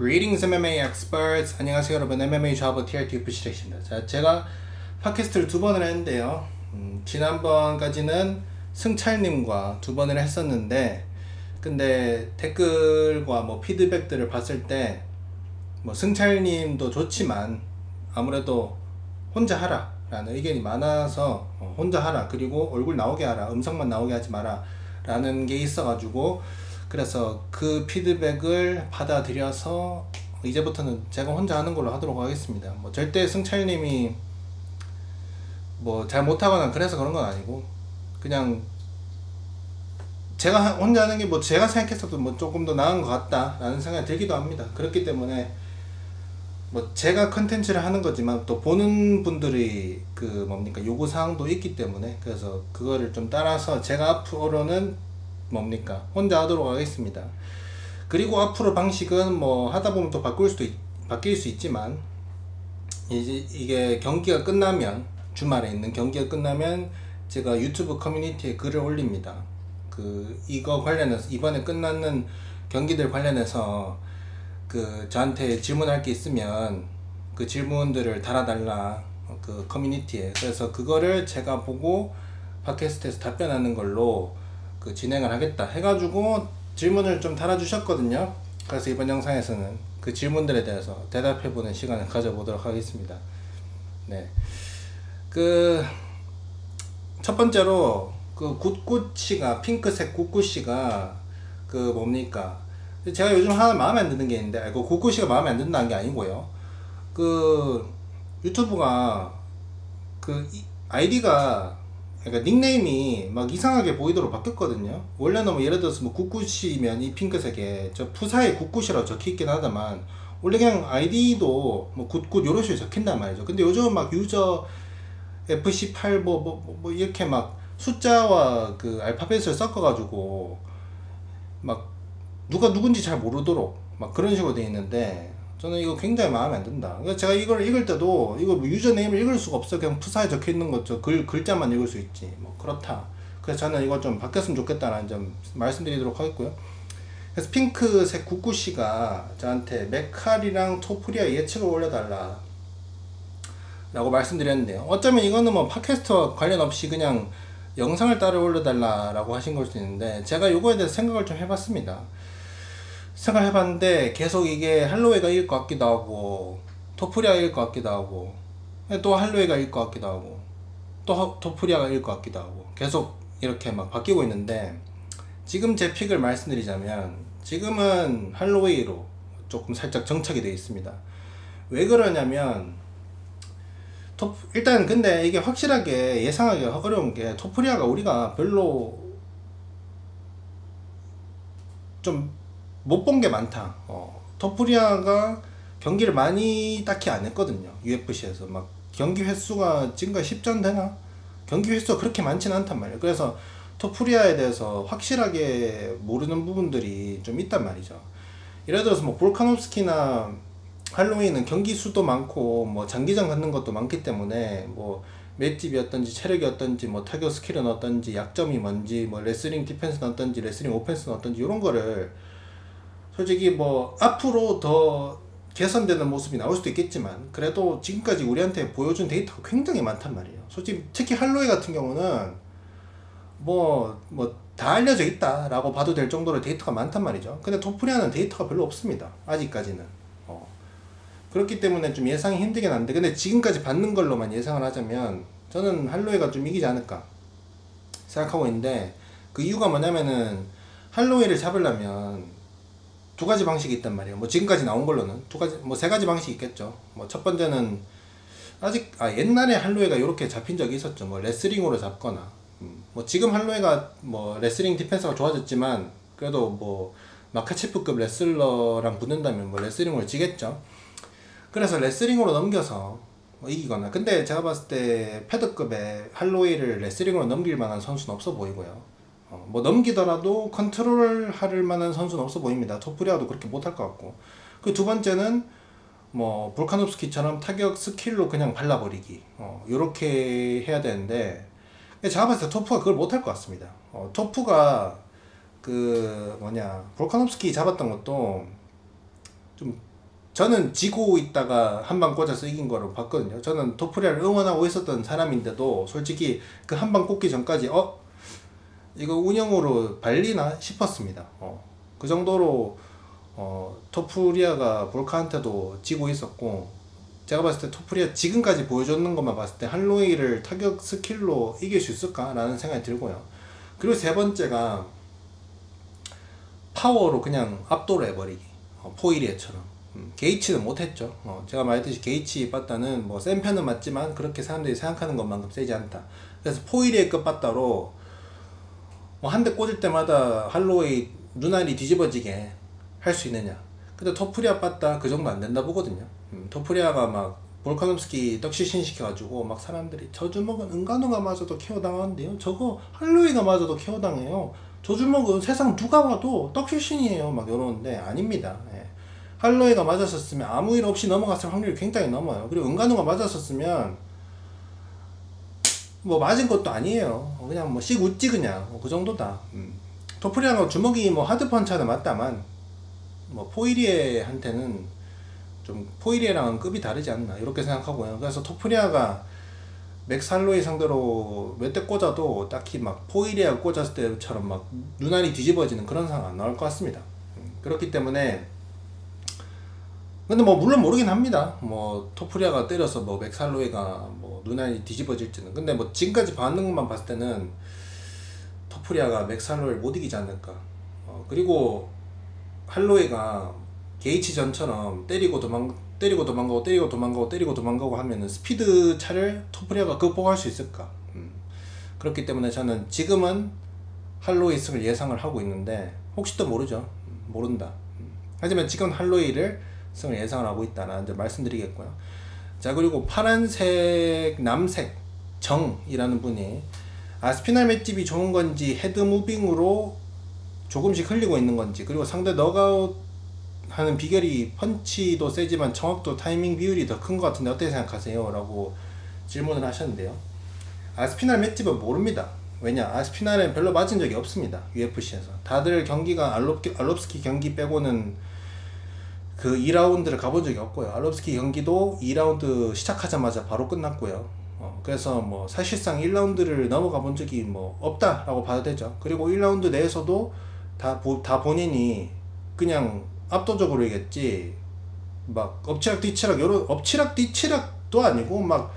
Greetings MMA experts. 안녕하세요 여러분. MMA 좌버 TRT 유프시렉입니다. 자, 제가 팟캐스트를 두 번을 했는데요. 지난번까지는 승찰님과 두 번을 했었는데, 근데 댓글과 뭐 피드백들을 봤을 때 뭐 승찰님도 좋지만 아무래도 혼자 하라 라는 의견이 많아서 혼자 하라, 그리고 얼굴 나오게 하라, 음성만 나오게 하지 마라 라는 게 있어가지고, 그래서 그 피드백을 받아들여서 이제부터는 제가 혼자 하는 걸로 하도록 하겠습니다. 뭐 절대 승찰님이 뭐 잘 못하거나 그래서 그런 건 아니고, 그냥 제가 혼자 하는 게 뭐 제가 생각했어도 뭐 조금 더 나은 것 같다 라는 생각이 들기도 합니다. 그렇기 때문에 뭐 제가 컨텐츠를 하는 거지만 또 보는 분들이 그 뭡니까 요구사항도 있기 때문에, 그래서 그거를 좀 따라서 제가 앞으로는 뭡니까 혼자 하도록 하겠습니다. 그리고 앞으로 방식은 뭐 하다 보면 또 바뀔 수 있지만, 이제 이게 경기가 끝나면, 주말에 있는 경기가 끝나면 제가 유튜브 커뮤니티에 글을 올립니다. 이거 관련해서 이번에 끝나는 경기들 관련해서 저한테 질문할 게 있으면 그 질문들을 달아달라, 그 커뮤니티에. 그래서 그거를 제가 보고 팟캐스트에서 답변하는 걸로 진행을 하겠다 해가지고 질문을 좀 달아주셨거든요. 그래서 이번 영상에서는 그 질문들에 대해서 대답해보는 시간을 가져보도록 하겠습니다. 네. 첫 번째로 굿굿씨가, 핑크색 굿굿씨가 뭡니까, 제가 요즘 하나 마음에 안 드는 게 있는데, 굿굿씨가 마음에 안 든다는 게 아니고요. 유튜브가 아이디가, 그러니까 닉네임이 막 이상하게 보이도록 바뀌었거든요. 원래는 뭐 예를 들어서 뭐 굿굿이면 이 핑크색에 저 푸사에 굿굿이라고 적혀있긴 하다만, 원래 그냥 아이디도 뭐 굿굿 요런 식으로 적힌단 말이죠. 근데 요즘은 막 유저 FC8 뭐 이렇게 막 숫자와 그 알파벳을 섞어가지고 막 누가 누군지 잘 모르도록 막 그런 식으로 되어 있는데, 저는 이거 굉장히 마음에 안 든다. 그러니까 제가 이걸 읽을 때도 이거 뭐 유저네임을 읽을 수가 없어. 그냥 푸사에 적혀 있는 거죠. 글자만 읽을 수 있지. 뭐 그렇다. 그래서 저는 이거 좀 바뀌었으면 좋겠다라는 점 말씀드리도록 하겠고요. 그래서 핑크색 구구씨가 저한테 메칼이랑 토프리아 예측을 올려달라 라고 말씀드렸는데요. 어쩌면 이거는 뭐 팟캐스트와 관련 없이 그냥 영상을 따로 올려달라 라고 하신 걸 수도 있는데, 제가 요거에 대해서 생각을 좀 해봤습니다. 생각을 해봤는데 계속 이게 할로웨이가 이길 것 같기도 하고, 토프리아가 이길 것 같기도 하고, 또 할로웨이가 이길 것 같기도 하고, 또 토프리아가 이길 것 같기도 하고, 계속 이렇게 막 바뀌고 있는데, 지금 제 픽을 말씀드리자면 지금은 할로웨이로 조금 살짝 정착이 되어 있습니다. 왜 그러냐면, 일단 근데 이게 확실하게 예상하기가 어려운 게, 토프리아가 우리가 별로 좀 못 본 게 많다. 토프리아가 경기를 많이 딱히 안 했거든요. UFC에서 막 경기 횟수가 지금까지 10전 되나? 경기 횟수가 그렇게 많지는 않단 말이에요. 그래서 토프리아에 대해서 확실하게 모르는 부분들이 좀 있단 말이죠. 예를 들어서 뭐 볼카nov스키나 할로윈은 경기 수도 많고 뭐 장기전 갖는 것도 많기 때문에, 뭐 맷집이 어떤지, 체력이 어떤지, 뭐 타격 스킬은 어떤지, 약점이 뭔지, 뭐 레슬링 디펜스는 어떤지, 레슬링 오펜스는 어떤지, 이런 거를 솔직히 뭐 앞으로 더 개선되는 모습이 나올 수도 있겠지만, 그래도 지금까지 우리한테 보여준 데이터가 굉장히 많단 말이에요. 솔직히 특히 할로웨이 같은 경우는 뭐 다 알려져 있다 라고 봐도 될 정도로 데이터가 많단 말이죠. 근데 토프리아는 데이터가 별로 없습니다, 아직까지는. 그렇기 때문에 좀 예상이 힘들긴 한데, 근데 지금까지 받는 걸로만 예상을 하자면 저는 할로웨이가 좀 이기지 않을까 생각하고 있는데, 그 이유가 뭐냐면은, 할로웨이를 잡으려면 두 가지 방식이 있단 말이에요. 뭐 지금까지 나온 걸로는 뭐 세 가지 방식이 있겠죠. 뭐 첫 번째는 옛날에 할로웨이가 이렇게 잡힌 적이 있었죠. 뭐 레슬링으로 잡거나, 뭐 지금 할로웨이가 뭐 레슬링 디펜스가 좋아졌지만 그래도 뭐 마카체프급 레슬러랑 붙는다면 뭐 레슬링으로 지겠죠. 그래서 레슬링으로 넘겨서 뭐 이기거나. 근데 제가 봤을 때 패드급의 할로웨이를 레슬링으로 넘길 만한 선수는 없어 보이고요. 뭐 넘기더라도 컨트롤 할 만한 선수는 없어 보입니다. 토프리아도 그렇게 못할 것 같고. 그 두 번째는 뭐 볼카nov스키처럼 타격 스킬로 그냥 발라버리기, 요렇게 해야 되는데, 제가 봤을 때 토프가 그걸 못할 것 같습니다. 토프가 볼카nov스키 잡았던 것도 좀 저는 지고 있다가 한 방 꽂아서 이긴 거로 봤거든요. 저는 토프리아를 응원하고 있었던 사람인데도 솔직히 그 한 방 꽂기 전까지 이거 운영으로 발리나 싶었습니다. 그 정도로 토프리아가 볼카한테도 지고 있었고, 제가 봤을 때 토프리아 지금까지 보여줬는 것만 봤을 때 할로웨이를 타격 스킬로 이길 수 있을까? 라는 생각이 들고요. 그리고 세 번째가 파워로 그냥 압도를 해버리기. 포이리에처럼. 게이치는 못했죠. 제가 말했듯이 게이치 빠따는 뭐 센 편은 맞지만 그렇게 사람들이 생각하는 것만큼 세지 않다. 그래서 포이리에 끝 빠따로 한 대 꽂을 때마다 할로웨이 눈알이 뒤집어지게 할 수 있느냐. 근데 토프리아 빠따 그 정도 안 된다 보거든요. 토프리아가 막 볼카nov스키 떡시신 시켜가지고 막 사람들이 저 주먹은 은간호가 맞아도 케어 당하는데요, 저거 할로웨이가 맞아도 케어 당해요, 저 주먹은 세상 누가 와도 떡시신이에요, 막 이러는데 아닙니다. 예. 할로웨이가 맞았었으면 아무 일 없이 넘어갔을 확률이 굉장히 넘어요. 그리고 은간호가 맞았었으면 뭐 맞은 것도 아니에요. 그냥 뭐 씩 웃지 그냥 그 정도다. 토프리아가 주먹이 뭐 하드펀치하다 맞다만 뭐 포이리에한테는 좀 포이리에랑은 급이 다르지 않나 이렇게 생각하고요. 그래서 토프리아가 맥스 할로웨이 상대로 몇 대 꽂아도 딱히 막 포이리아 꽂았을 때처럼 막 눈알이 뒤집어지는 그런 상황 안 나올 것 같습니다. 그렇기 때문에 근데 뭐 물론 모르긴 합니다. 뭐 토프리아가 때려서 뭐 맥스 할로웨이가 뭐 눈알이 뒤집어질지는. 근데 뭐 지금까지 봐는 것만 봤을 때는 토프리아가 맥스 할로웨이를 못 이기지 않을까. 그리고 할로웨이가 게이치 전처럼 때리고 도망가고 하면은 스피드 차를 토프리아가 극복할 수 있을까. 그렇기 때문에 저는 지금은 할로웨이 승을 예상을 하고 있는데 혹시 또 모르죠. 모른다. 하지만 지금 할로웨이를 승을 예상을 하고 있다는 점 말씀드리겠고요. 자, 그리고 파란색 남색 정이라는 분이 스피날 맷집이 좋은 건지 헤드 무빙으로 조금씩 흘리고 있는 건지, 그리고 상대 너가웃 하는 비결이 펀치도 세지만 정확도 타이밍 비율이 더 큰 것 같은데 어떻게 생각하세요? 라고 질문을 하셨는데요. 스피날 맷집은 모릅니다. 왜냐, 스피날은 별로 맞은 적이 없습니다. UFC에서 다들 경기가 알롭스키 경기 빼고는 그 2라운드를 가본 적이 없고요. 알롭스키 경기도 2라운드 시작하자마자 바로 끝났고요. 그래서 뭐 사실상 1라운드를 넘어가 본 적이 뭐 없다라고 봐도 되죠. 그리고 1라운드 내에서도 다 본인이 그냥 압도적으로 이겼지 막 엎치락 뒤치락도 아니고 막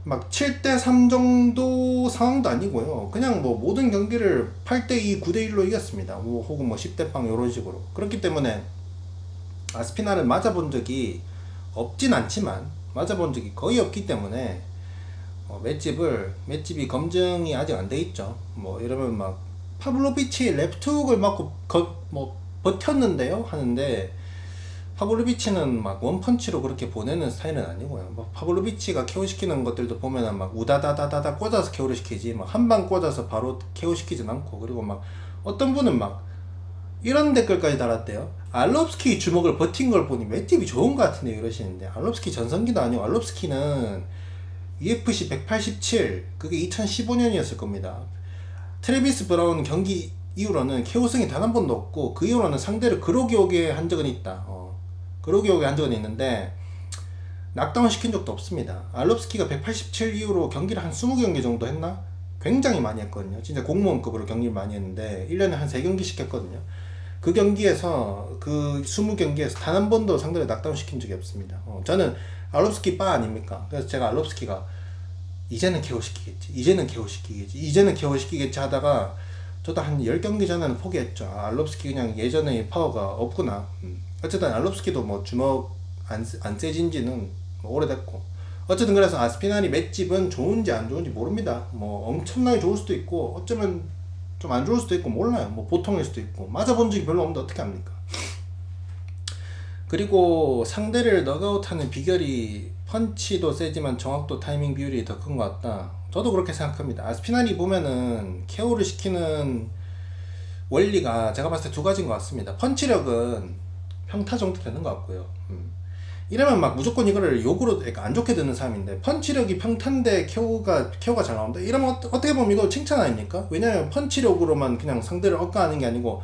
7대3 정도 상황도 아니고요. 그냥 뭐 모든 경기를 8대2, 9대1로 이겼습니다. 혹은 뭐 10대0 이런 식으로. 그렇기 때문에 스피날은 맞아본 적이 없진 않지만 맞아본 적이 거의 없기 때문에 맷집이 검증이 아직 안 돼 있죠. 뭐 이러면 막 파블로비치 랩투훅을 맞고 뭐 버텼는데요 하는데, 파블로비치는 막 원펀치로 그렇게 보내는 스타일은 아니고요. 뭐 파블로비치가 KO 시키는 것들도 보면은 막 우다다다다다 꽂아서 KO를 시키지 막 한 방 꽂아서 바로 KO 시키진 않고. 그리고 막 어떤 분은 막 이런 댓글까지 달았대요. 알롭스키 주먹을 버틴 걸 보니 맷집이 좋은 것 같은데 이러시는데, 알롭스키 전성기도 아니고 알롭스키는 UFC 187 그게 2015년이었을 겁니다. 트래비스 브라운 경기 이후로는 KO승이 단 한 번도 없고, 그 이후로는 상대를 그로기 오게 한 적은 있다. 그로기 오게 한 적은 있는데 낙다운 시킨 적도 없습니다. 알롭스키가 187 이후로 경기를 한 20경기 정도 했나? 굉장히 많이 했거든요. 진짜 공무원급으로 경기를 많이 했는데 1년에 한 3경기씩 했거든요. 그 경기에서 그 20경기에서 단 한 번도 상대를 낙다운 시킨 적이 없습니다. 저는 알롭스키 바 아닙니까? 그래서 제가 알롭스키가 이제는 KO 시키겠지 하다가 저도 한 10경기 전에는 포기했죠. 알롭스키 그냥 예전에 파워가 없구나. 어쨌든 알롭스키도 뭐 주먹 안 세진 지는 뭐 오래됐고, 어쨌든 그래서 스피날이 맷집은 좋은지 안 좋은지 모릅니다. 뭐 엄청나게 좋을 수도 있고 어쩌면 좀 안 좋을 수도 있고 몰라요. 뭐 보통일 수도 있고 맞아본 적이 별로 없는데 어떻게 합니까? 그리고 상대를 너가웃하는 비결이 펀치도 세지만 정확도 타이밍 비율이 더 큰 것 같다. 저도 그렇게 생각합니다. 스피날이 보면은 KO를 시키는 원리가 제가 봤을 때 두 가지인 것 같습니다. 펀치력은 평타 정도 되는 것 같고요. 이러면 막 무조건 이거를 욕으로 안 좋게 듣는 사람인데, 펀치력이 평탄데 KO가 잘 나온다? 이러면 어떻게 보면 이거 칭찬 아닙니까? 왜냐면 펀치력으로만 그냥 상대를 억까하는 게 아니고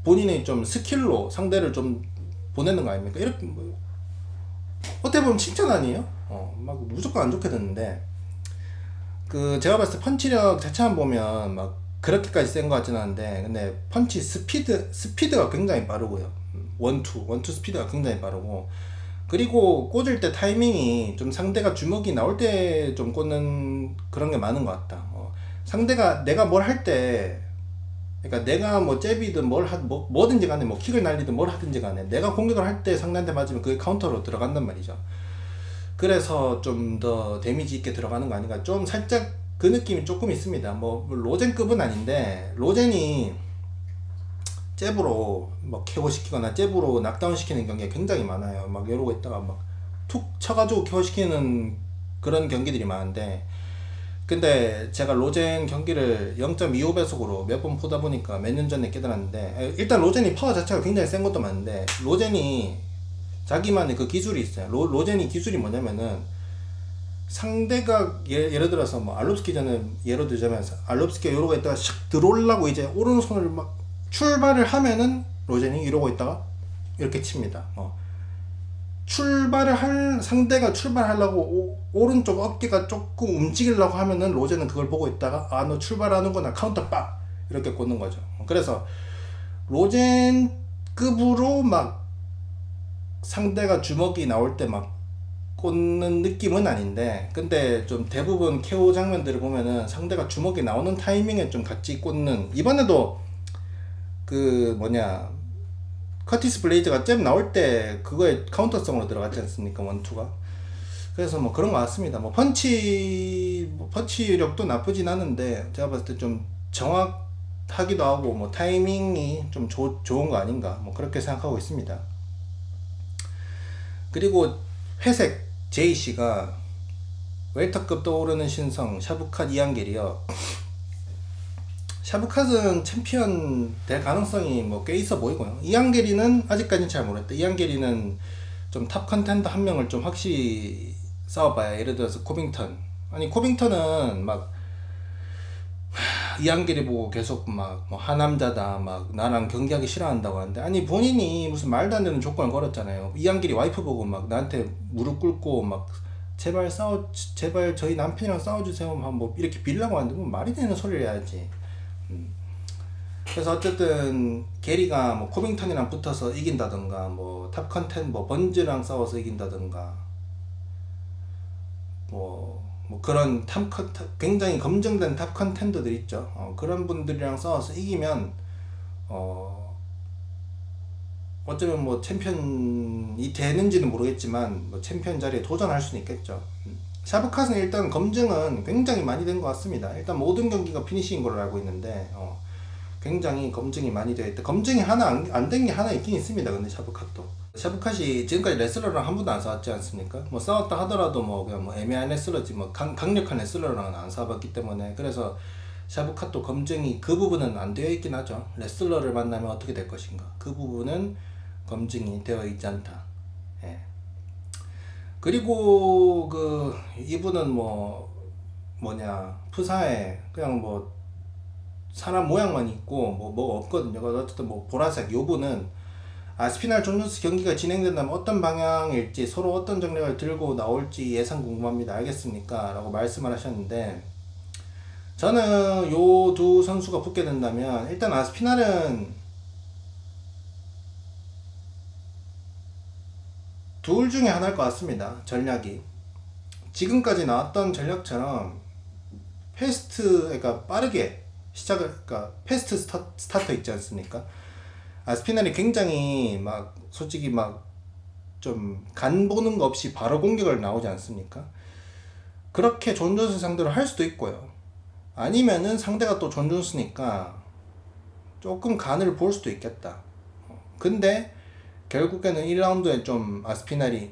본인의 좀 스킬로 상대를 좀 보내는 거 아닙니까? 이렇게 뭐 어떻게 보면 칭찬 아니에요? 막 무조건 안 좋게 됐는데, 그 제가 봤을 때 펀치력 자체만 보면 막 그렇게까지 센 것 같지는 않은데, 근데 펀치 스피드가 굉장히 빠르고요. 원투 스피드가 굉장히 빠르고, 그리고 꽂을 때 타이밍이 좀 상대가 주먹이 나올 때 좀 꽂는 그런 게 많은 것 같다. 상대가 내가 뭘 할 때, 그러니까 내가 뭐 잽이든 뭐든지 간에 뭐 킥을 날리든 뭘 하든지 간에 내가 공격을 할 때 상대한테 맞으면 그게 카운터로 들어간단 말이죠. 그래서 좀 더 데미지 있게 들어가는 거 아닌가, 좀 살짝 그 느낌이 조금 있습니다. 뭐 로젠급은 아닌데, 로젠이 잽으로 뭐 KO 시키거나 잽으로 낙다운 시키는 경기가 굉장히 많아요. 막 이러고 있다가 막 툭 쳐가지고 KO 시키는 그런 경기들이 많은데, 근데 제가 로젠 경기를 0.25배속으로 몇 번 보다 보니까 몇 년 전에 깨달았는데, 일단 로젠이 파워 자체가 굉장히 센 것도 많은데, 로젠이 자기만의 그 기술이 있어요. 로젠이 기술이 뭐냐면은, 상대가 예를 들어서 뭐 알롭스키전은 예로 들자면, 알롭스키가 이러고 있다가 샥 들어오려고 이제 오른손을 막 출발을 하면은 로젠이 이러고 있다가 이렇게 칩니다. 상대가 출발하려고 오른쪽 어깨가 조금 움직이려고 하면은 로젠은 그걸 보고 있다가, 아, 너 출발하는구나, 카운터 빡! 이렇게 꽂는 거죠. 그래서 로젠급으로 막 상대가 주먹이 나올 때 막 꽂는 느낌은 아닌데, 근데 좀 대부분 KO 장면들을 보면은 상대가 주먹이 나오는 타이밍에 좀 같이 꽂는, 이번에도 그 뭐냐, 커티스 블레이즈가 잽 나올 때 그거에 카운터성으로 들어갔지 않습니까, 원투가. 그래서 뭐 그런 것 같습니다. 뭐 펀치력도 나쁘진 않은데, 제가 봤을 때 좀 정확하기도 하고 뭐 타이밍이 좀 좋은 거 아닌가, 뭐 그렇게 생각하고 있습니다. 그리고 회색 제이씨가 웰터급 떠오르는 신성 샤브캇 이안겔이요. 샤브캇은 챔피언 될 가능성이 뭐 꽤 있어 보이고요. 이안게리는 아직까지는 잘 모르겠다. 이안게리는 좀 탑 컨텐더 한 명을 좀 확실히 싸워봐야. 예를 들어서 코빙턴. 아니 코빙턴은 막 이안게리 보고 계속 막 뭐 하남자다, 막 나랑 경기하기 싫어한다고 하는데, 아니 본인이 무슨 말도 안 되는 조건을 걸었잖아요. 이안게리 와이프 보고 막 나한테 무릎 꿇고 막 제발 저희 남편이랑 싸워주세요, 뭐 이렇게 빌라고 하는데, 뭐 말이 되는 소리를 해야지. 그래서 어쨌든 게리가 뭐 코빙턴이랑 붙어서 이긴다던가, 뭐 탑 컨텐 뭐 번즈랑 싸워서 이긴다던가, 뭐 그런 굉장히 검증된 탑 컨텐더들 있죠. 그런 분들이랑 싸워서 이기면 어쩌면 뭐 챔피언이 되는지는 모르겠지만 뭐 챔피언 자리에 도전할 수는 있겠죠. 샤브캇은 일단 검증은 굉장히 많이 된 것 같습니다. 일단 모든 경기가 피니시인 걸로 알고 있는데, 굉장히 검증이 많이 되어 있다. 검증이 하나 안 된 게 하나 있긴 있습니다. 근데 샤브캇이 지금까지 레슬러랑 한 번도 안 싸웠지 않습니까? 뭐 싸웠다 하더라도 뭐 그냥 뭐 애매한 레슬러지, 뭐 강력한 레슬러랑은 안 싸워봤기 때문에, 그래서 샤브캇도 검증이 그 부분은 안 되어 있긴 하죠. 레슬러를 만나면 어떻게 될 것인가, 그 부분은 검증이 되어 있지 않다. 예. 그리고 그 이분은 뭐 뭐냐, 푸사에 그냥 뭐 사람 모양만 있고 뭐가 없거든요. 어쨌든 뭐 보라색 요분은 아스피날 존존스 경기가 진행된다면 어떤 방향일지, 서로 어떤 전략을 들고 나올지 예상 궁금합니다. 알겠습니까? 라고 말씀을 하셨는데, 저는 요 두 선수가 붙게 된다면 일단 아스피날은 둘 중에 하나일 것 같습니다. 전략이 지금까지 나왔던 전략처럼 그러니까 빠르게 그러니까 패스트 스타터 있지 않습니까? 아스피날이 굉장히 막 솔직히 막 좀 간 보는 거 없이 바로 공격을 나오지 않습니까? 그렇게 존 존스 상대로 할 수도 있고요. 아니면은 상대가 또 존 존스니까 조금 간을 볼 수도 있겠다. 근데 결국에는 1라운드에 좀 아스피날이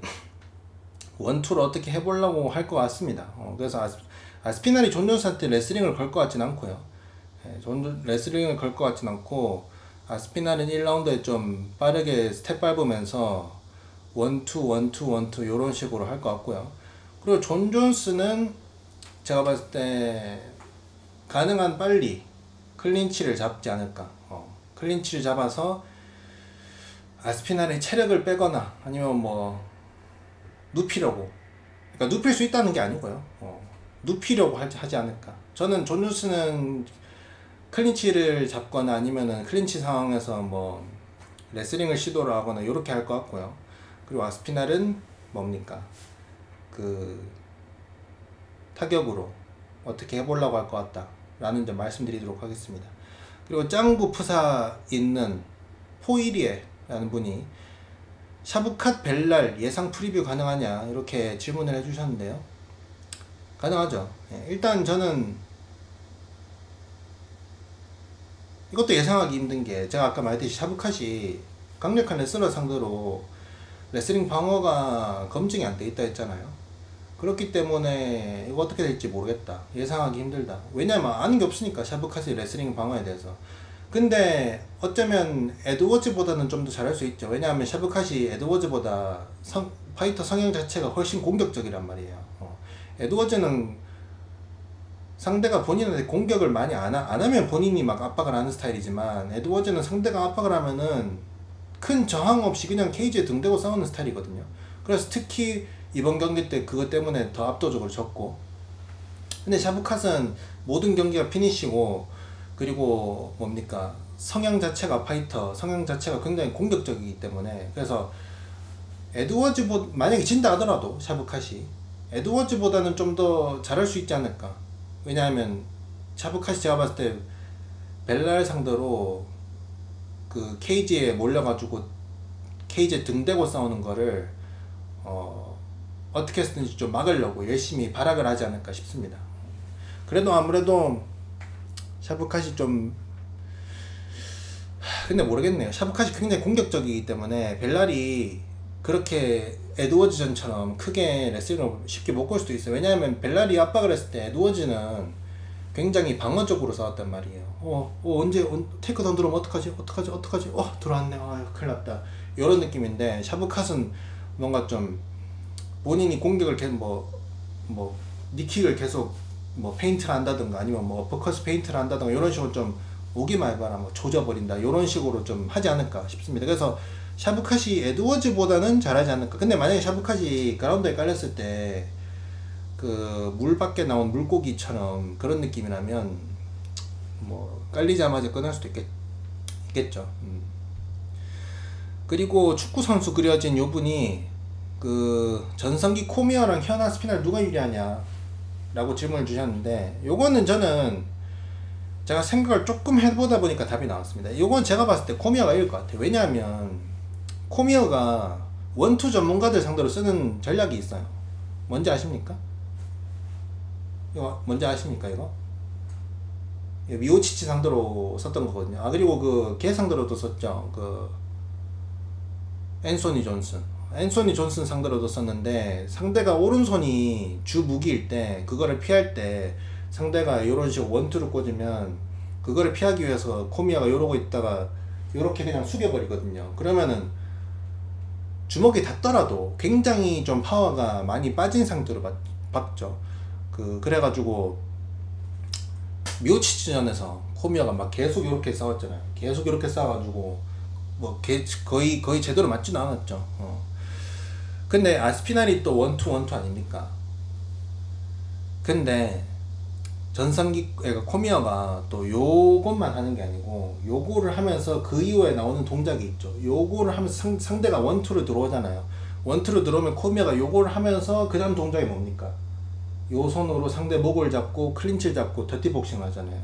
원투를 어떻게 해보려고 할 것 같습니다. 그래서 아스피날이 존 존스한테 레슬링을 걸 것 같진 않고요. 레슬링을 걸 것 같진 않고, 아스피날은 1라운드에 좀 빠르게 스텝 밟으면서 원투 요런 식으로 할 것 같고요. 그리고 존 존스는 제가 봤을 때 가능한 빨리 클린치를 잡지 않을까. 클린치를 잡아서 아스피날이 체력을 빼거나 아니면 뭐 눕히려고, 그러니까 눕힐 수 있다는 게 아니고요. 눕히려고 하지 않을까. 저는 존 존스는 클린치를 잡거나 아니면은 클린치 상황에서 뭐 레슬링을 시도를 하거나 이렇게 할 것 같고요. 그리고 아스피날은 뭡니까, 그 타격으로 어떻게 해보려고 할 것 같다 라는 점 말씀드리도록 하겠습니다. 그리고 짱구 푸사 있는 포이리에 라는 분이 샤브캇 벨랄 예상 프리뷰 가능하냐 이렇게 질문을 해주셨는데요. 가능하죠. 일단 저는 이것도 예상하기 힘든 게, 제가 아까 말했듯이 샤브캇이 강력한 레슬러 상대로 레슬링 방어가 검증이 안 돼 있다 했잖아요. 그렇기 때문에 이거 어떻게 될지 모르겠다, 예상하기 힘들다. 왜냐면 아는 게 없으니까, 샤브캇의 레슬링 방어에 대해서. 근데 어쩌면 에드워즈보다는 좀 더 잘할 수 있죠. 왜냐하면 샤브캇이 에드워즈보다 파이터 성향 자체가 훨씬 공격적이란 말이에요. 에드워즈는 상대가 본인한테 공격을 많이 안 하면 본인이 막 압박을 하는 스타일이지만, 에드워즈는 상대가 압박을 하면은 큰 저항 없이 그냥 케이지에 등대고 싸우는 스타일이거든요. 그래서 특히 이번 경기 때 그것 때문에 더 압도적으로 졌고, 근데 샤브캇은 모든 경기가 피니시고, 그리고 뭡니까, 성향 자체가 파이터 성향 자체가 굉장히 공격적이기 때문에, 그래서 만약에 진다 하더라도 샤브캇이 에드워즈보다는 좀 더 잘할 수 있지 않을까. 왜냐하면 샤브캇이 제가 봤을 때 벨랄 상대로 그 케이지에 몰려가지고 케이지에 등대고 싸우는 거를 어떻게 해서든지 좀 막으려고 열심히 발악을 하지 않을까 싶습니다. 그래도 아무래도 샤브캇이 좀, 근데 모르겠네요. 샤브캇이 굉장히 공격적이기 때문에 벨랄이 그렇게 에드워즈 전처럼 크게 레슬링을 쉽게 못 걸 수도 있어요. 왜냐하면 벨랄이 압박을 했을 때 에드워즈는 굉장히 방어적으로 싸웠단 말이에요. 언제 테이크다운 들어오면 어떡하지 들어왔네, 큰일 났다, 이런 느낌인데, 샤브캇은 뭔가 좀 본인이 공격을 계속 니킥을 계속 페인트를 한다든가 아니면 어퍼컷 페인트를 한다든가 이런 식으로 좀 오기만 해봐라 조져버린다 이런 식으로 좀 하지 않을까 싶습니다. 그래서 샤브캇이 에드워즈보다는 잘하지 않을까. 근데 만약에 샤브캇이 그라운드에 깔렸을 때 그 물 밖에 나온 물고기처럼 그런 느낌이라면 깔리자마자 끝날 수도 있겠죠. 그리고 축구 선수 그려진 요 분이 그 전성기 코미어랑 현 아스피날 누가 유리하냐 라고 질문을 주셨는데, 요거는 저는 제가 생각을 조금 해보다 보니까 답이 나왔습니다. 요건 제가 봤을 때 코미어가 이길 것 같아요. 왜냐하면 코미어가 원투 전문가들 상대로 쓰는 전략이 있어요. 뭔지 아십니까? 이거 미오치치 상대로 썼던 거거든요. 그리고 그 걔 상대로도 썼죠. 그 앤소니 존슨 상대로도 썼는데, 상대가 오른손이 주 무기일 때 그거를 피할 때 상대가 이런 식으로 원투를 꽂으면 그거를 피하기 위해서 코미아가 이러고 있다가 이렇게 그냥 숙여버리거든요. 그러면은 주먹이 닿더라도 굉장히 좀 파워가 많이 빠진 상태로 박죠. 그래가지고 미오치치전에서 코미아가 막 계속 이렇게 싸웠잖아요. 계속 이렇게 싸워가지고 거의 제대로 맞지는 않았죠. 근데 아스피날이 또 원투 아닙니까? 근데 코미어가 또 요것만 하는 게 아니고 요거를 하면서 그 이후에 나오는 동작이 있죠. 요거를 하면서 상대가 원투를 들어오잖아요. 원투를 들어오면 코미어가 요거를 하면서 그 다음 동작이 뭡니까? 요 손으로 상대 목을 잡고 클린치를 잡고 더티복싱 하잖아요.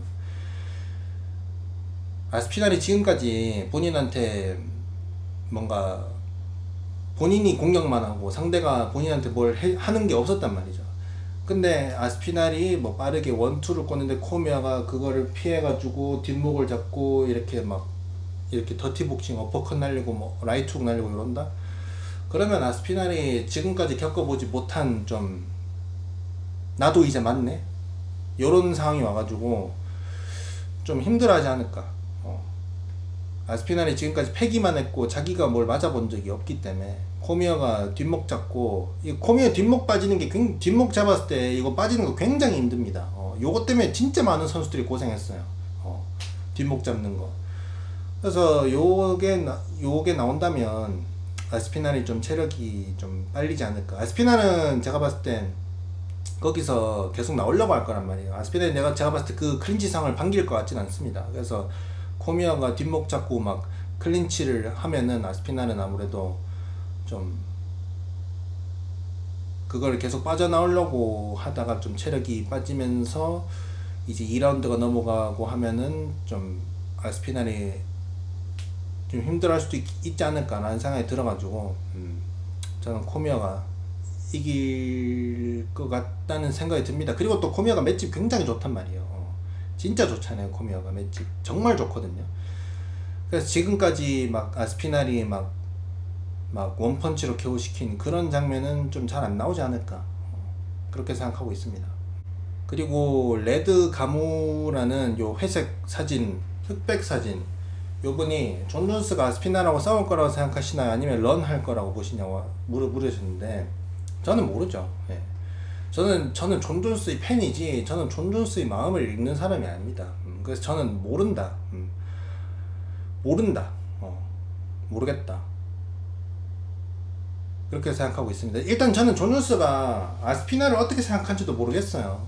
아스피날이 지금까지 본인한테 뭔가 본인이 공격만 하고 상대가 본인한테 뭘 하는 게 없었단 말이죠. 근데 아스피날이 빠르게 원투를 꽂는데 코미아가 그거를 피해가지고 뒷목을 잡고 이렇게 더티복싱 어퍼컷 날리고 라이트훅 날리고 이런다? 그러면 아스피날이 지금까지 겪어보지 못한 좀 나도 이제 맞네? 요런 상황이 와가지고 좀 힘들어하지 않을까. 아스피날이 지금까지 패기만 했고 자기가 뭘 맞아본 적이 없기 때문에 코미어가 뒷목 잡고, 이 코미어 뒷목 빠지는 게 뒷목 잡았을 때 이거 빠지는 거 굉장히 힘듭니다. 요것 때문에 진짜 많은 선수들이 고생했어요. 뒷목 잡는 거. 그래서 요게 나온다면 아스피날이 좀 체력이 좀 빨리지 않을까. 아스피날은 제가 봤을 땐 거기서 계속 나오려고 할 거란 말이에요. 아스피날이 제가 봤을 때 그 클린치상을 반길 것 같진 않습니다. 그래서 코미아가 뒷목 잡고 막 클린치를 하면은 아스피날은 아무래도 좀 그걸 계속 빠져나오려고 하다가 좀 체력이 빠지면서 이제 2라운드가 넘어가고 하면은 좀 아스피날이 좀 힘들어할 수도 있지 않을까라는 생각이 들어가지고 저는 코미아가 이길 것 같다는 생각이 듭니다. 그리고 또 코미아가 맷집 굉장히 좋단 말이에요. 진짜 좋잖아요. 코미아가 맷집 정말 좋거든요. 그래서 지금까지 막 아스피날이 막 원펀치로 KO시킨 그런 장면은 좀 잘 안 나오지 않을까 그렇게 생각하고 있습니다. 그리고 레드 가무라는 요 회색 사진, 흑백 사진, 요분이 존 존스가 아스피날하고 싸울 거라고 생각하시나요? 아니면 런 할 거라고 보시냐고 물으셨는데 저는 모르죠. 예. 저는 존 존스의 팬이지 저는 존 존스의 마음을 읽는 사람이 아닙니다. 그래서 저는 모른다. 모른다. 모르겠다. 그렇게 생각하고 있습니다. 일단 저는 존 존스가 아스피날을 어떻게 생각하는지도 모르겠어요.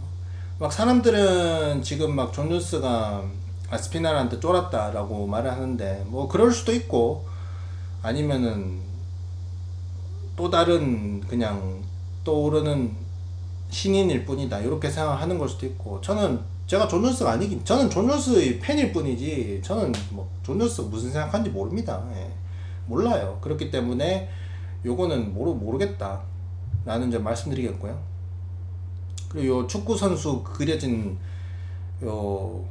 막 사람들은 지금 막 존 존스가 아스피날한테 쫄았다라고 말을 하는데 뭐 그럴 수도 있고 아니면은 또 다른 그냥 떠오르는 신인일 뿐이다 이렇게 생각하는 걸 수도 있고 제가 존 존스가 아니긴 저는 존 존스의 팬일 뿐이지 저는 뭐 존 존스가 무슨 생각하는지 모릅니다. 예. 몰라요. 그렇기 때문에 요거는 모르겠다 라는 점 말씀드리겠고요. 그리고 요 축구 선수 그려진 요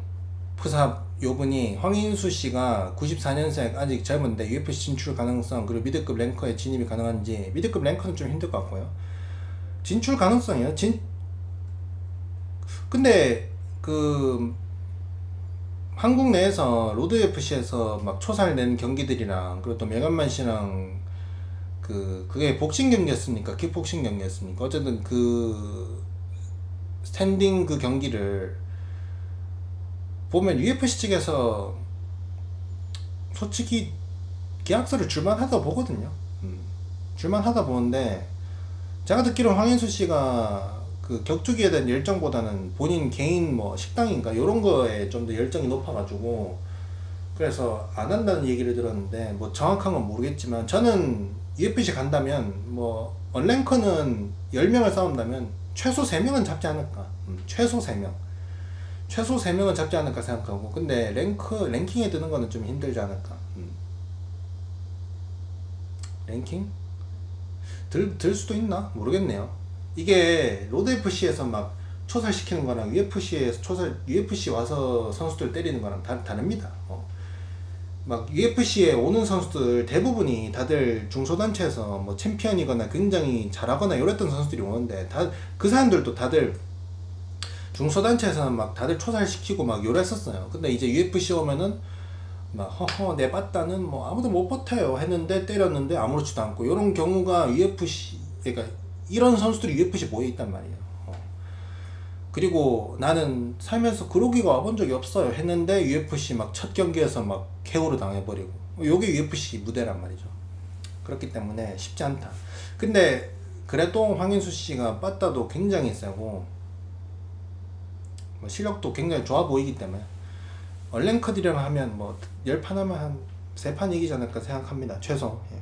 푸사 요분이 황인수 씨가 94년생 아직 젊은데 UFC 진출 가능성 그리고 미드급 랭커에 진입이 가능한지 미드급 랭커는 좀 힘들 것 같고요. 진출 가능성이요? 근데 그 한국 내에서 로드 UFC에서 막 초살 낸 경기들이랑 그리고 또 메간만 씨랑 그게 복싱 경기였습니까? 킥복싱 경기였습니까? 어쨌든 그 스탠딩 그 경기를 보면 UFC 측에서 솔직히 계약서를 줄만하다 보거든요. 줄만하다 보는데 제가 듣기로는 황인수 씨가 그 격투기에 대한 열정보다는 본인 개인 뭐 식당인가 이런 거에 좀 더 열정이 높아가지고 그래서 안 한다는 얘기를 들었는데 뭐 정확한 건 모르겠지만 저는 UFC 간다면 뭐 언랭커는 10명을 싸운다면 최소 3명은 잡지 않을까. 최소 3명. 최소 3명은 잡지 않을까 생각하고 근데 랭킹에 드는 거는 좀 힘들지 않을까. 랭킹? 들 수도 있나? 모르겠네요. 이게 로드 FC에서 막 초살시키는 거랑 UFC 와서 선수들 때리는 거랑 다릅니다. 막 UFC에 오는 선수들 대부분이 다들 중소단체에서 뭐 챔피언이거나 굉장히 잘하거나 이랬던 선수들이 오는데 그 사람들도 다들 중소단체에서는 막 다들 초살시키고 막 요랬었어요. 근데 이제 UFC 오면은 막 허허 내 봤다는 뭐 아무도 못 버텨요 했는데 때렸는데 아무렇지도 않고 이런 경우가 UFC 그러니까 이런 선수들이 UFC 모여 있단 말이에요. 그리고 나는 살면서 그러기가 와본 적이 없어요 했는데 UFC 막 첫 경기에서 막 KO를 당해버리고 요게 UFC 무대란 말이죠. 그렇기 때문에 쉽지 않다. 근데 그래도 황인수 씨가 빠따도 굉장히 세고 뭐 실력도 굉장히 좋아 보이기 때문에 얼랭커들이랑 하면 뭐 10판 하면 한 3판 이기지 않을까 생각합니다. 최소. 예.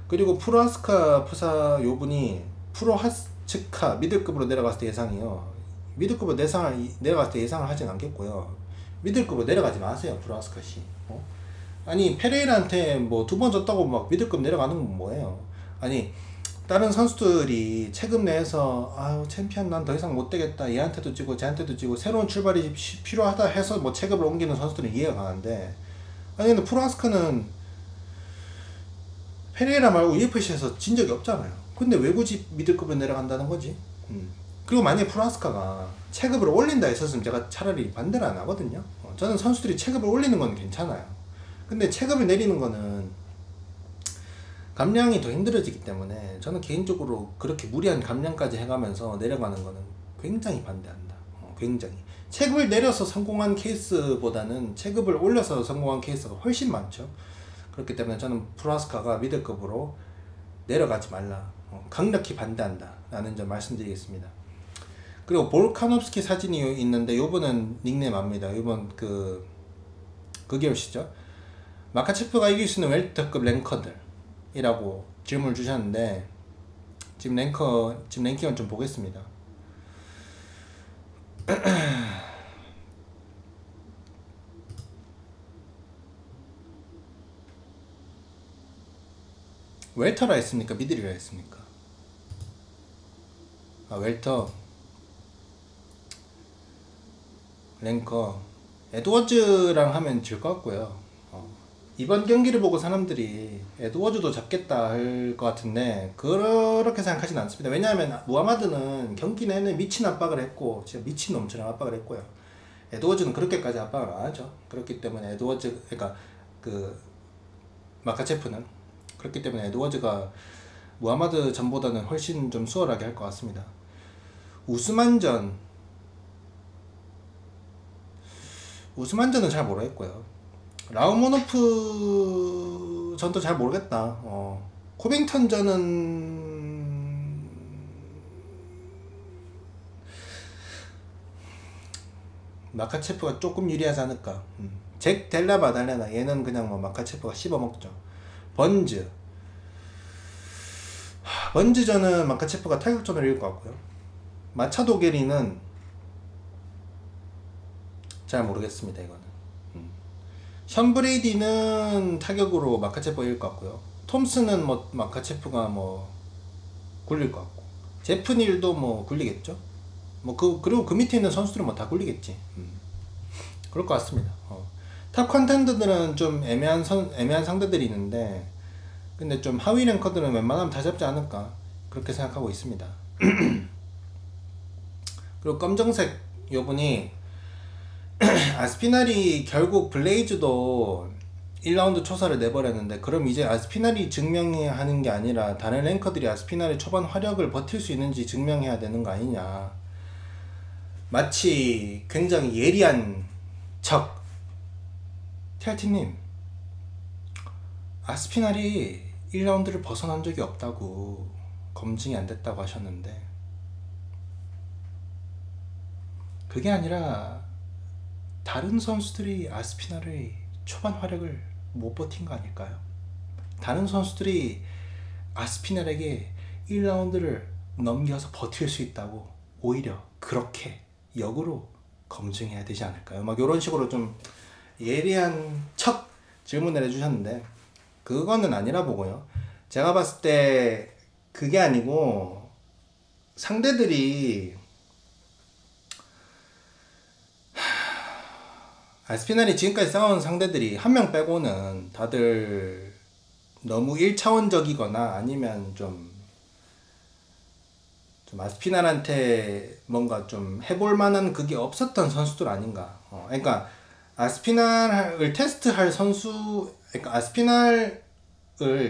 그리고 프로아스카 푸사 요분이 프로하츠카 미들급으로 내려갔을 때 예상이요. 미들급으로 내려갔을 때 예상을 하진 않겠고요. 미들급으로 내려가지 마세요. 프로아스카 씨. 아니 페레이라한테 뭐 2번 졌다고 막 미들급 내려가는 건 뭐예요. 아니 다른 선수들이 체급 내에서 아유 챔피언 난 더 이상 못 되겠다 얘한테도 지고 쟤한테도 지고 새로운 출발이 필요하다 해서 뭐 체급을 옮기는 선수들은 이해가 가는데 아니 근데 프로아스카는 페레이라 말고 UFC에서 진 적이 없잖아요. 근데 왜 굳이 미들급으로 내려간다는 거지? 그리고 만약에 프로아스카가 체급을 올린다 했었으면 제가 차라리 반대를 안 하거든요. 저는 선수들이 체급을 올리는 건 괜찮아요. 근데 체급을 내리는 거는 감량이 더 힘들어지기 때문에 저는 개인적으로 그렇게 무리한 감량까지 해가면서 내려가는 거는 굉장히 반대한다. 굉장히. 체급을 내려서 성공한 케이스보다는 체급을 올려서 성공한 케이스가 훨씬 많죠. 그렇기 때문에 저는 프로아스카가 미들급으로 내려가지 말라, 강력히 반대한다 라는 점 말씀드리겠습니다. 그리고 볼카novski 사진이 있는데 요번은 닉네임 압니다. 요번 그게 오시죠. 마카체프가 이길 수 있는 웰터급 랭커들이라고 질문을 주셨는데, 지금 랭킹을 좀 보겠습니다. 웰터라 했습니까? 미들이라 했습니까? 웰터 랭커 에드워즈랑 하면 질 것 같고요. 이번 경기를 보고 사람들이 에드워즈도 잡겠다 할 것 같은데 그렇게 생각하진 않습니다. 왜냐하면 무하마드는 경기 내내 미친 압박을 했고, 진짜 미친놈처럼 압박을 했고요. 에드워즈는 그렇게까지 압박을 안 하죠. 그렇기 때문에 에드워즈, 그러니까 마카체프는 그렇기 때문에 에드워즈가 무하마드 전보다는 훨씬 좀 수월하게 할 것 같습니다. 우스만전은 잘 모르겠고요. 라우모노프 전도 잘 모르겠다. 코빙턴 전은 마카체프가 조금 유리하지 않을까. 잭 델라 마달레나, 얘는 그냥 뭐 마카체프가 씹어먹죠. 번즈전은 마카체프가 타격전으로 이길 것 같고요. 마차도 게리는 잘 모르겠습니다. 이거는 션 브레이디는 타격으로 마카체프가 이길 것 같고요. 톰슨은 뭐 마카체프가 뭐 굴릴 것 같고, 제프닐도 뭐 굴리겠죠. 그리고 그 밑에 있는 선수들은 뭐 다 굴리겠지. 그럴 것 같습니다. 탑 컨텐더들은 좀 애매한 상대들이 있는데, 근데 좀 하위 랭커들은 웬만하면 다 잡지 않을까 그렇게 생각하고 있습니다. 그리고 검정색 요분이 아스피날이 결국 블레이즈도 1라운드 초사를 내버렸는데, 그럼 이제 아스피날이 증명해야 하는 게 아니라 다른 랭커들이 아스피날의 초반 화력을 버틸 수 있는지 증명해야 되는 거 아니냐. 마치 굉장히 예리한 척, TRT님 아스피날이 1라운드를 벗어난 적이 없다고, 검증이 안 됐다고 하셨는데, 그게 아니라 다른 선수들이 아스피날의 초반 화력을 못 버틴 거 아닐까요? 다른 선수들이 아스피날에게 1라운드를 넘겨서 버틸 수 있다고 오히려 그렇게 역으로 검증해야 되지 않을까요? 막 이런 식으로 좀 예리한 척 질문을 해주셨는데, 그거는 아니라 보고요. 제가 봤을 때 그게 아니고, 상대들이 아스피날이 지금까지 싸운 상대들이 한 명 빼고는 다들 너무 1차원적이거나 아니면 좀 아스피날한테 뭔가 좀 해볼 만한 그게 없었던 선수들 아닌가. 그러니까 아스피날을 테스트할 선수, 그러니까 아스피날을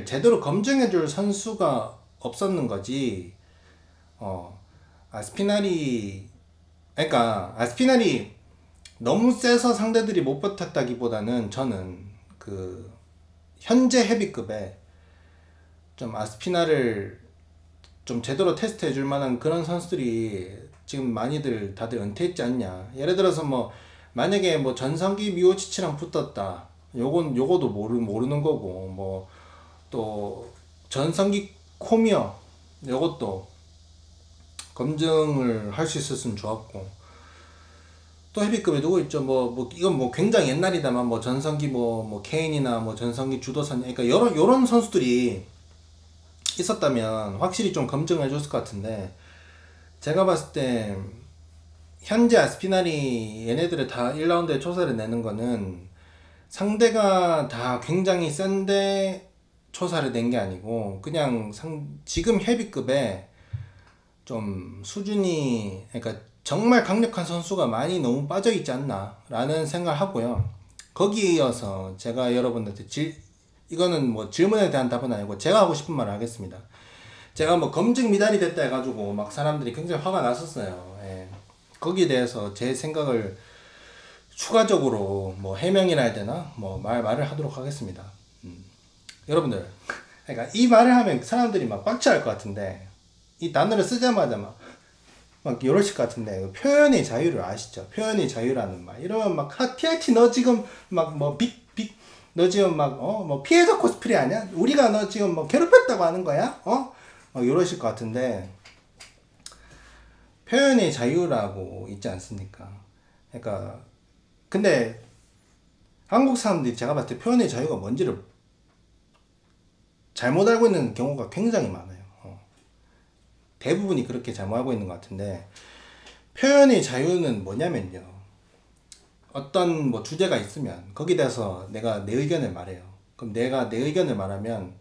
제대로 검증해줄 선수가 없었는 거지. 그러니까 아스피날이 너무 세서 상대들이 못 버텼다기보다는, 저는 현재 헤비급에 좀 아스피날을 좀 제대로 테스트 해줄 만한 그런 선수들이 지금 다들 은퇴했지 않냐. 예를 들어서 뭐 만약에 뭐 전성기 미오치치랑 붙었다, 요거도 모르는 거고, 뭐 또 전성기 코미어, 요것도 검증을 할 수 있었으면 좋았고, 또 헤비급에 누구 있죠? 이건 뭐 굉장히 옛날이다만, 뭐 전성기 뭐 케인이나 뭐 전성기 주도선, 그러니까 요런 선수들이 있었다면 확실히 좀 검증해 줬을 것 같은데, 제가 봤을 때 현재 아스피날이 얘네들을 다 1라운드에 초사를 내는 거는 상대가 다 굉장히 센데 초사를 낸 게 아니고, 그냥 지금 헤비급에 좀 수준이, 그러니까 정말 강력한 선수가 많이 너무 빠져있지 않나 라는 생각을 하고요. 거기에 이어서 제가 여러분들한테 이거는 뭐 질문에 대한 답은 아니고 제가 하고 싶은 말을 하겠습니다. 제가 뭐 검증 미달이 됐다 해가지고 막 사람들이 굉장히 화가 났었어요. 예. 거기에 대해서 제 생각을 추가적으로 뭐 해명이라 해야 되나 뭐 말을 하도록 하겠습니다. 여러분들, 그러니까 이 말을 하면 사람들이 막 빡치할 것 같은데, 이 단어를 쓰자마자 막 이러실 것 같은데, 표현의 자유를 아시죠? 표현의 자유라는 말 이러면 막 TRT 너 지금 막 뭐 너 지금 막 뭐 피해자 코스프레 아니야? 우리가 너 지금 뭐 괴롭혔다고 하는 거야? 막 이러실 것 같은데, 표현의 자유라고 있지 않습니까? 그러니까 근데 한국 사람들이 제가 봤을 때 표현의 자유가 뭔지를 잘못 알고 있는 경우가 굉장히 많아요. 대부분이 그렇게 잘못 알고 있는 것 같은데, 표현의 자유는 뭐냐면요, 어떤 뭐 주제가 있으면 거기에 대해서 내가 내 의견을 말해요. 그럼 내가 내 의견을 말하면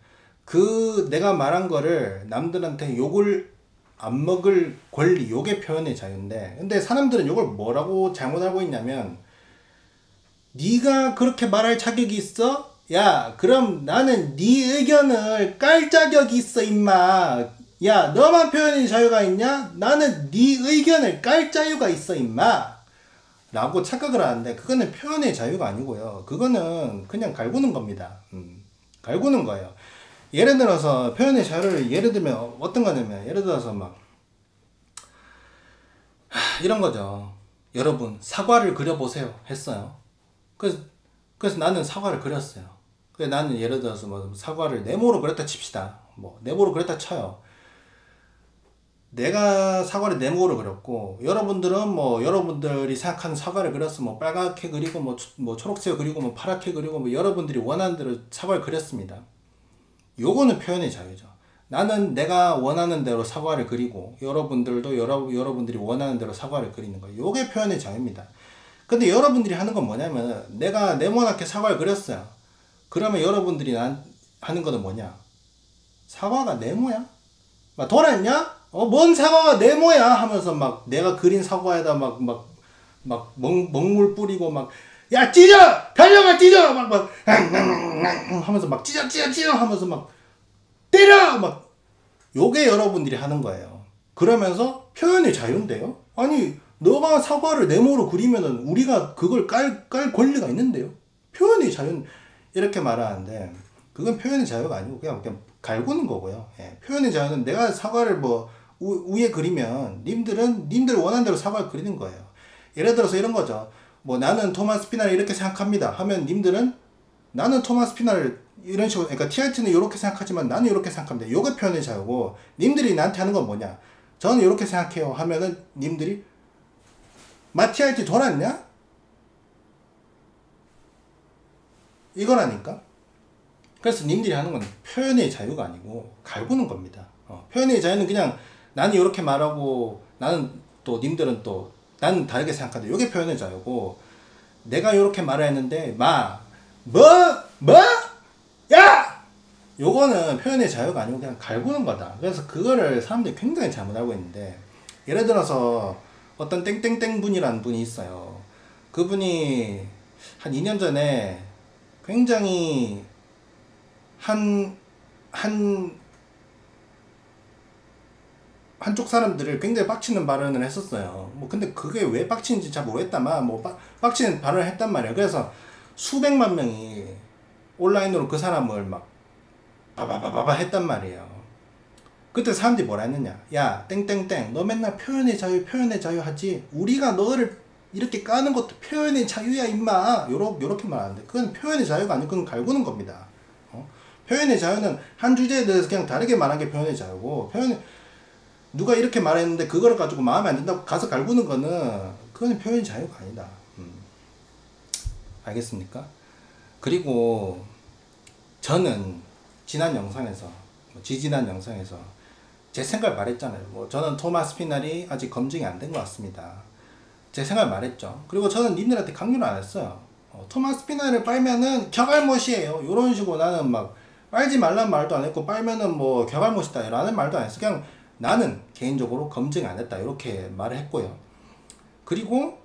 그 내가 말한 거를 남들한테 욕을 안 먹을 권리, 요게 표현의 자유인데, 근데 사람들은 요걸 뭐라고 잘못 알고 있냐면, 네가 그렇게 말할 자격이 있어? 야, 그럼 나는 네 의견을 깔 자격이 있어, 임마. 야, 너만 표현의 자유가 있냐? 나는 네 의견을 깔 자유가 있어, 임마. 라고 착각을 하는데, 그거는 표현의 자유가 아니고요. 그거는 그냥 갈구는 겁니다. 갈구는 거예요. 예를 들어서 표현의 자유를 예를 들면 어떤 거냐면, 예를 들어서 막 이런 거죠. 여러분, 사과를 그려보세요 했어요. 그래서 나는 사과를 그렸어요. 그래서 나는 예를 들어서 뭐 사과를 네모로 그렸다 칩시다. 뭐 네모로 그렸다 쳐요. 내가 사과를 네모로 그렸고, 여러분들은 뭐 여러분들이 생각하는 사과를 그렸어. 뭐 빨갛게 그리고 뭐 초록색 그리고 뭐 파랗게 그리고 뭐 여러분들이 원하는 대로 사과를 그렸습니다. 요거는 표현의 자유죠. 나는 내가 원하는 대로 사과를 그리고, 여러분들도 여러분들이 원하는 대로 사과를 그리는 거예요. 요게 표현의 자유입니다. 근데 여러분들이 하는 건 뭐냐면, 내가 네모나게 사과를 그렸어요. 그러면 여러분들이 하는 거는 뭐냐? 사과가 네모야? 막 돌았냐? 뭔 사과가 네모야? 하면서 막 내가 그린 사과에다 막 먹물 뿌리고 막, 야, 찢어! 달려가, 찢어! 막 하면서 막 찢어! 하면서 막 때려! 막, 요게 여러분들이 하는 거예요. 그러면서 표현의 자유인데요? 아니, 너가 사과를 네모로 그리면은 우리가 그걸 깔 권리가 있는데요? 표현의 자유는 이렇게 말하는데, 그건 표현의 자유가 아니고 그냥 갈구는 거고요. 예, 표현의 자유는 내가 사과를 뭐 위에 그리면 님들 원하는 대로 사과를 그리는 거예요. 예를 들어서 이런 거죠. 뭐 나는 토마스 피나를 이렇게 생각합니다 하면, 님들은 나는 토마스 피나를 이런 식으로, 그러니까 TRT는 이렇게 생각하지만 나는 이렇게 생각합니다. 요게 표현의 자유고, 님들이 나한테 하는 건 뭐냐? 저는 이렇게 생각해요 하면은 님들이 TRT 돌았냐? 이거라니까. 그래서 님들이 하는 건 표현의 자유가 아니고 갈구는 겁니다. 표현의 자유는 그냥 나는 이렇게 말하고, 나는 또 님들은 또 나는 다르게 생각한다. 이게 표현의 자유고, 내가 이렇게 말을 했는데 야! 요거는 표현의 자유가 아니고 그냥 갈구는 거다. 그래서 그거를 사람들이 굉장히 잘못 알고 있는데, 예를 들어서 어떤 땡땡땡 분이라는 분이 있어요. 그분이 한 2년 전에 굉장히 한쪽 사람들을 굉장히 빡치는 발언을 했었어요. 뭐 근데 그게 왜 빡치는지 잘 모르겠다만 뭐 빡치는 발언을 했단 말이에요. 그래서 수백만 명이 온라인으로 그 사람을 막 바바바바바 했단 말이에요. 그때 사람들이 뭐라 했느냐? 야, 땡땡땡, 너 맨날 표현의 자유 하지, 우리가 너를 이렇게 까는 것도 표현의 자유야 임마. 요렇게 말하는데, 그건 표현의 자유가 아니고 그건 갈구는 겁니다. 표현의 자유는 한 주제에 대해서 그냥 다르게 말한 게 표현의 자유고, 누가 이렇게 말했는데 그거를 가지고 마음에 안 든다고 가서 갈구는 거는, 그건 표현의 자유가 아니다. 알겠습니까? 그리고 저는 지난 영상에서, 지지난 영상에서 제 생각을 말했잖아요. 뭐 저는 토마스 피날이 아직 검증이 안 된 것 같습니다. 제 생각을 말했죠. 그리고 저는 님들한테 강요를 안 했어요. 토마스 피날을 빨면은 격알못이에요. 이런 식으로 나는 막 빨지 말라는 말도 안 했고, 빨면은 뭐 격알못이다 라는 말도 안 했어. 그냥 나는 개인적으로 검증 안 했다 이렇게 말을 했고요. 그리고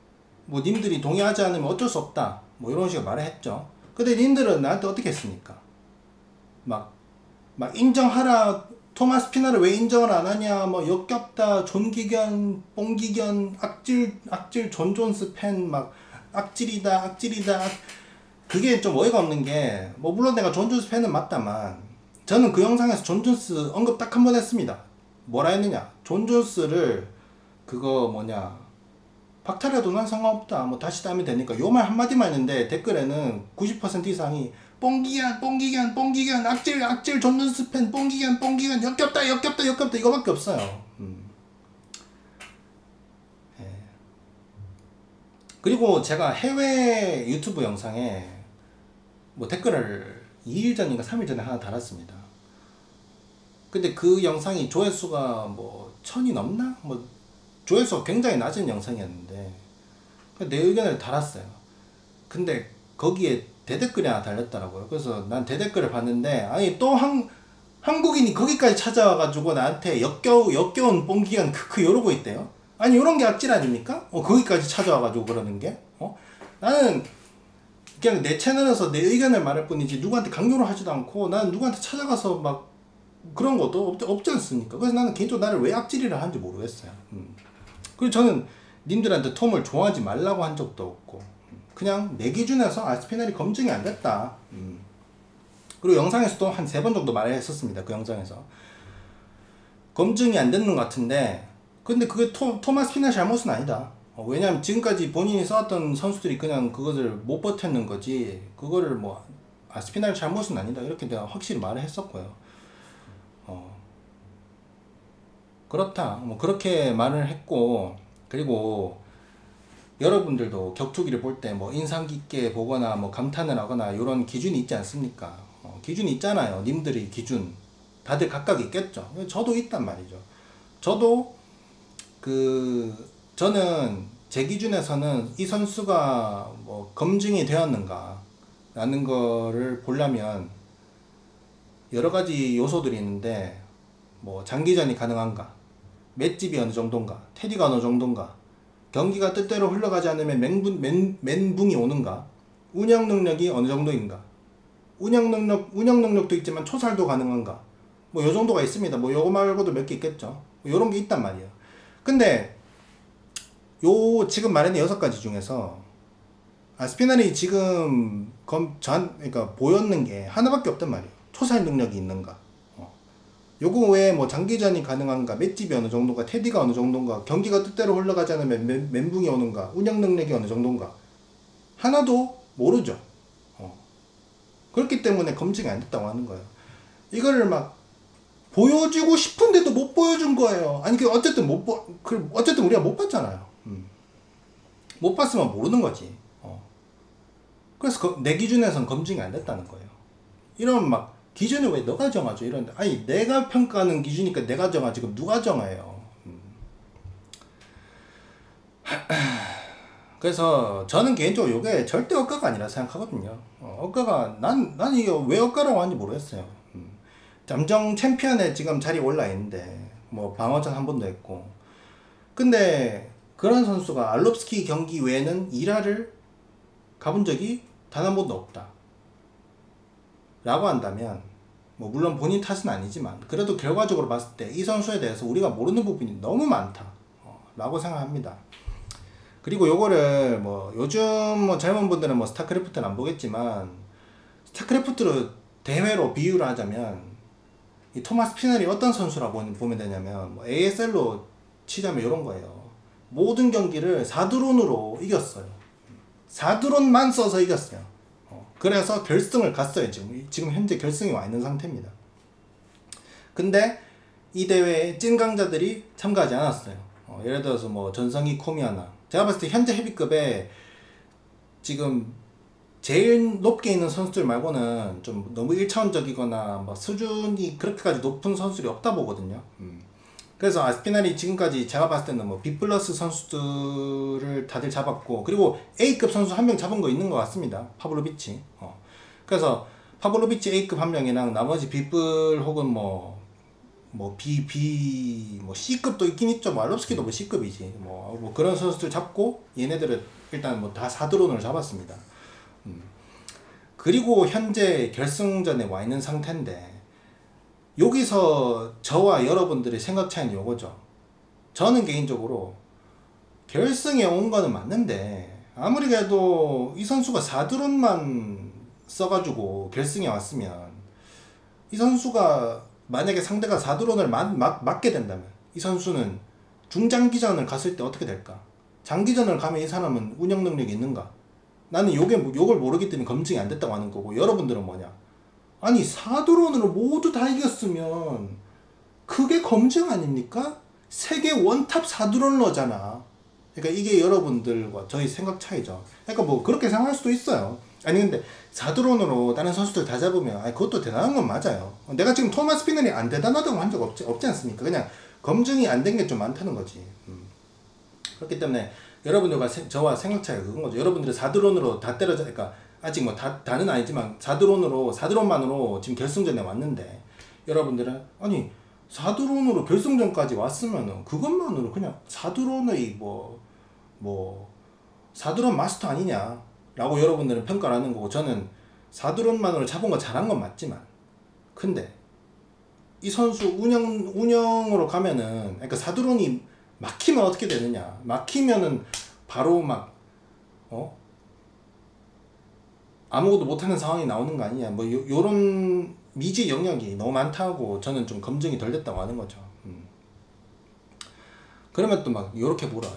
뭐 님들이 동의하지 않으면 어쩔 수 없다 뭐 이런 식으로 말을 했죠. 근데 님들은 나한테 어떻게 했습니까? 막 인정하라 토마스 피나를 왜 인정을 안 하냐, 뭐 역겹다, 존기견, 뽕기견, 악질 존 존스 팬, 막 악질이다. 그게 좀 어이가 없는 게, 뭐 물론 내가 존 존스 팬은 맞다만 저는 그 영상에서 존 존스 언급 딱 한 번 했습니다. 뭐라 했느냐, 존 존스를 그거 뭐냐, 박탈해도 난 상관없다, 뭐 다시 따면 되니까, 요 말 한마디만 했는데 댓글에는 90% 이상이 뽕기견, 악질 존 존스 팬, 뽕기견, 역겹다 이거밖에 없어요. 예. 그리고 제가 해외 유튜브 영상에 뭐 댓글을 2일 전인가 3일 전에 하나 달았습니다. 근데 그 영상이 조회수가 뭐 1000이 넘나? 뭐 조회수가 굉장히 낮은 영상이었는데 내 의견을 달았어요. 근데 거기에 대댓글이 하나 달렸더라고요. 그래서 난 대댓글을 봤는데, 아니 또 한국인이 거기까지 찾아와가지고 나한테 역겨운 뽕기견 크크 이러고 있대요. 아니 이런 게 악질 아닙니까? 거기까지 찾아와가지고 그러는 게? 나는 그냥 내 채널에서 내 의견을 말할 뿐이지 누구한테 강요를 하지도 않고, 나는 누구한테 찾아가서 막 그런 것도 없지 않습니까? 그래서 나는 개인적으로 나를 왜 악질이라 하는지 모르겠어요. 그리고 저는 님들한테 톰을 좋아하지 말라고 한 적도 없고, 그냥 내 기준에서 아스피날이 검증이 안 됐다. 그리고 영상에서도 한 3번 정도 말했었습니다. 그 영상에서 검증이 안 됐는 것 같은데, 근데 그게 토마스 피날 잘못은 아니다. 왜냐면 지금까지 본인이 써왔던 선수들이 그냥 그것을 못 버텼는 거지, 그거를 뭐 아스피날 잘못은 아니다 이렇게 내가 확실히 말을 했었고요. 그렇다 뭐 그렇게 말을 했고, 그리고 여러분들도 격투기를 볼 때 뭐 인상 깊게 보거나 뭐 감탄을 하거나 이런 기준이 있지 않습니까? 기준이 있잖아요. 님들이 기준 다들 각각 있겠죠. 저도 있단 말이죠. 저는 제 기준에서는 이 선수가 뭐 검증이 되었는가 라는 거를 보려면 여러 가지 요소들이 있는데, 뭐 장기전이 가능한가, 맷집이 어느 정도인가, 테디가 어느 정도인가, 경기가 뜻대로 흘러가지 않으면 멘붕이 오는가, 운영 능력이 어느 정도인가, 운영 능력도 있지만 초살도 가능한가, 뭐 요 정도가 있습니다. 뭐 요거 말고도 몇 개 있겠죠. 뭐 요런 게 있단 말이에요. 근데 요 지금 말했는 6가지 중에서 아스피날이 지금 그러니까 보였는 게 하나밖에 없단 말이에요. 초살 능력이 있는가, 요거 외에 뭐 장기전이 가능한가, 맷집이 어느 정도인가, 테디가 어느 정도인가, 경기가 뜻대로 흘러가지 않으면 멘붕이 오는가, 운영 능력이 어느 정도인가, 하나도 모르죠. 그렇기 때문에 검증이 안 됐다고 하는 거예요. 이거를 막 보여주고 싶은데도 못 보여준 거예요. 아니 어쨌든 어쨌든 우리가 못 봤잖아요. 못 봤으면 모르는 거지. 그래서 내 기준에선 검증이 안 됐다는 거예요. 이런 막 기준을 왜 너가 정하죠? 이런데, 아니 내가 평가하는 기준이니까 내가 정하지 그럼 누가 정해요? 그래서 저는 개인적으로 이게 절대 억가가 아니라 생각하거든요. 억가가 난 이게 왜 억가라고 하는지 모르겠어요. 잠정 챔피언에 지금 자리에 올라 있는데 뭐 방어전 한 번도 했고, 근데 그런 선수가 알롭스키 경기 외에는 1화를 가본 적이 단 한 번도 없다 라고 한다면, 뭐 물론 본인 탓은 아니지만 그래도 결과적으로 봤을 때 이 선수에 대해서 우리가 모르는 부분이 너무 많다 라고 생각합니다. 그리고 요거를 뭐 요즘 뭐 젊은 분들은 뭐 스타크래프트는 안 보겠지만, 스타크래프트로 대회로 비유를 하자면 이 토마스 피날이 어떤 선수라고 보면 되냐면, 뭐 ASL로 치자면 이런 거예요. 모든 경기를 4드론으로 이겼어요. 4드론만 써서 이겼어요. 그래서 결승을 갔어요. 지금 현재 결승에 와 있는 상태입니다. 근데 이 대회에 찐 강자들이 참가하지 않았어요. 예를 들어서 뭐 전성기 코미아나, 제가 봤을 때 현재 헤비급에 지금 제일 높게 있는 선수들 말고는 좀 너무 1차원적이거나 막 수준이 그렇게까지 높은 선수들이 없다 보거든요. 그래서 아스피날이 지금까지 제가 봤을 때는 뭐 B+ 선수들을 다들 잡았고, 그리고 A급 선수 한 명 잡은 거 있는 것 같습니다. 파블로비치. 그래서 파블로비치 A급 한 명이랑 나머지 B+ 혹은 뭐 C급도 있긴 있죠. 뭐 알롭스키도 뭐 C급이지. 뭐 그런 선수들 잡고, 얘네들은 일단 뭐 다 4드론을 잡았습니다. 그리고 현재 결승전에 와 있는 상태인데, 여기서 저와 여러분들의 생각 차이는 요거죠. 저는 개인적으로 결승에 온 거는 맞는데 아무리 그래도 이 선수가 4드론만 써가지고 결승에 왔으면 이 선수가 만약에 상대가 4드론을 맞게 된다면 이 선수는 중장기전을 갔을 때 어떻게 될까? 장기전을 가면 이 사람은 운영 능력이 있는가? 나는 요걸 모르기 때문에 검증이 안 됐다고 하는 거고, 여러분들은 뭐냐? 아니 4드론으로 모두 다 이겼으면 그게 검증 아닙니까? 세계 원탑 4드론러잖아. 그러니까 이게 여러분들과 저희 생각 차이죠. 그러니까 뭐 그렇게 생각할 수도 있어요. 아니 근데 4드론으로 다른 선수들 다 잡으면 아니 그것도 대단한 건 맞아요. 내가 지금 토마스 피넬이 안 대단하다고 한 적 없지 않습니까? 그냥 검증이 안 된 게 좀 많다는 거지. 그렇기 때문에 여러분들과 저와 생각 차이가 그건 거죠. 여러분들이 4드론으로 다 때려져, 그러니까 아직 뭐 다는 아니지만 4드론만으로 지금 결승전에 왔는데, 여러분들은 아니 4드론으로 결승전까지 왔으면은 그것만으로 그냥 4드론의 뭐 4드론 마스터 아니냐 라고 여러분들은 평가를 하는 거고, 저는 4드론만으로 잡은 거 잘한 건 맞지만, 근데 이 선수 운영으로 가면은, 그러니까 4드론이 막히면 어떻게 되느냐, 막히면은 바로 아무것도 못하는 상황이 나오는 거 아니냐, 뭐 요런 미지 영역이 너무 많다고 저는 좀 검증이 덜 됐다고 하는 거죠. 그러면 또 막 요렇게 물어요.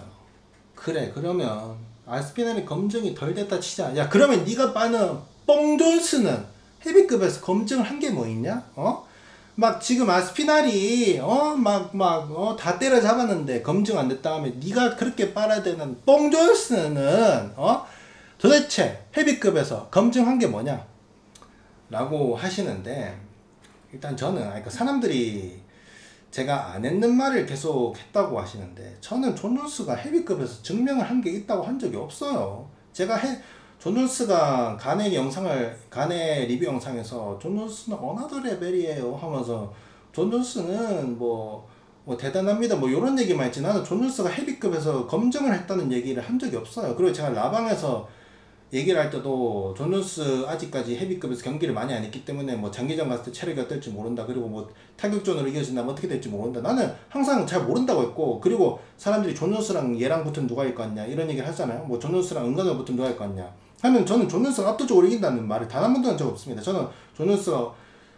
그래, 그러면 아스피날이 검증이 덜 됐다 치자. 야, 그러면 네가 빠는 뽕존스는 헤비급에서 검증을 한 게 뭐 있냐? 막 지금 아스피날이 다 때려잡았는데 검증 안 됐다 하면 네가 그렇게 빨아야 되는 뽕존스는 도대체 헤비급에서 검증한 게 뭐냐? 라고 하시는데, 일단 저는 그러니까 사람들이 제가 안 했는 말을 계속 했다고 하시는데, 저는 존 존스가 헤비급에서 증명을 한 게 있다고 한 적이 없어요. 제가 존 존스가 가네 리뷰 영상에서 존 존스는 어나더 레벨이에요 하면서 존 존스는 뭐 대단합니다 뭐 요런 얘기만 했지, 나는 존 존스가 헤비급에서 검증을 했다는 얘기를 한 적이 없어요. 그리고 제가 라방에서 얘기를 할 때도 존 존스 아직까지 헤비급에서 경기를 많이 안 했기 때문에 뭐 장기전 갔을 때 체력이 어떨지 모른다, 그리고 뭐 타격전으로 이겨진다면 어떻게 될지 모른다, 나는 항상 잘 모른다고 했고, 그리고 사람들이 존 존스랑 얘랑 붙으면 누가 이길 것 같냐 이런 얘기를 하잖아요. 뭐 존 존스랑 은간으로 붙으면 누가 이길 것 같냐 하면, 저는 존 존스가 압도적으로 이긴다는 말을 단 한 번도 한 적 없습니다. 저는 존 존스가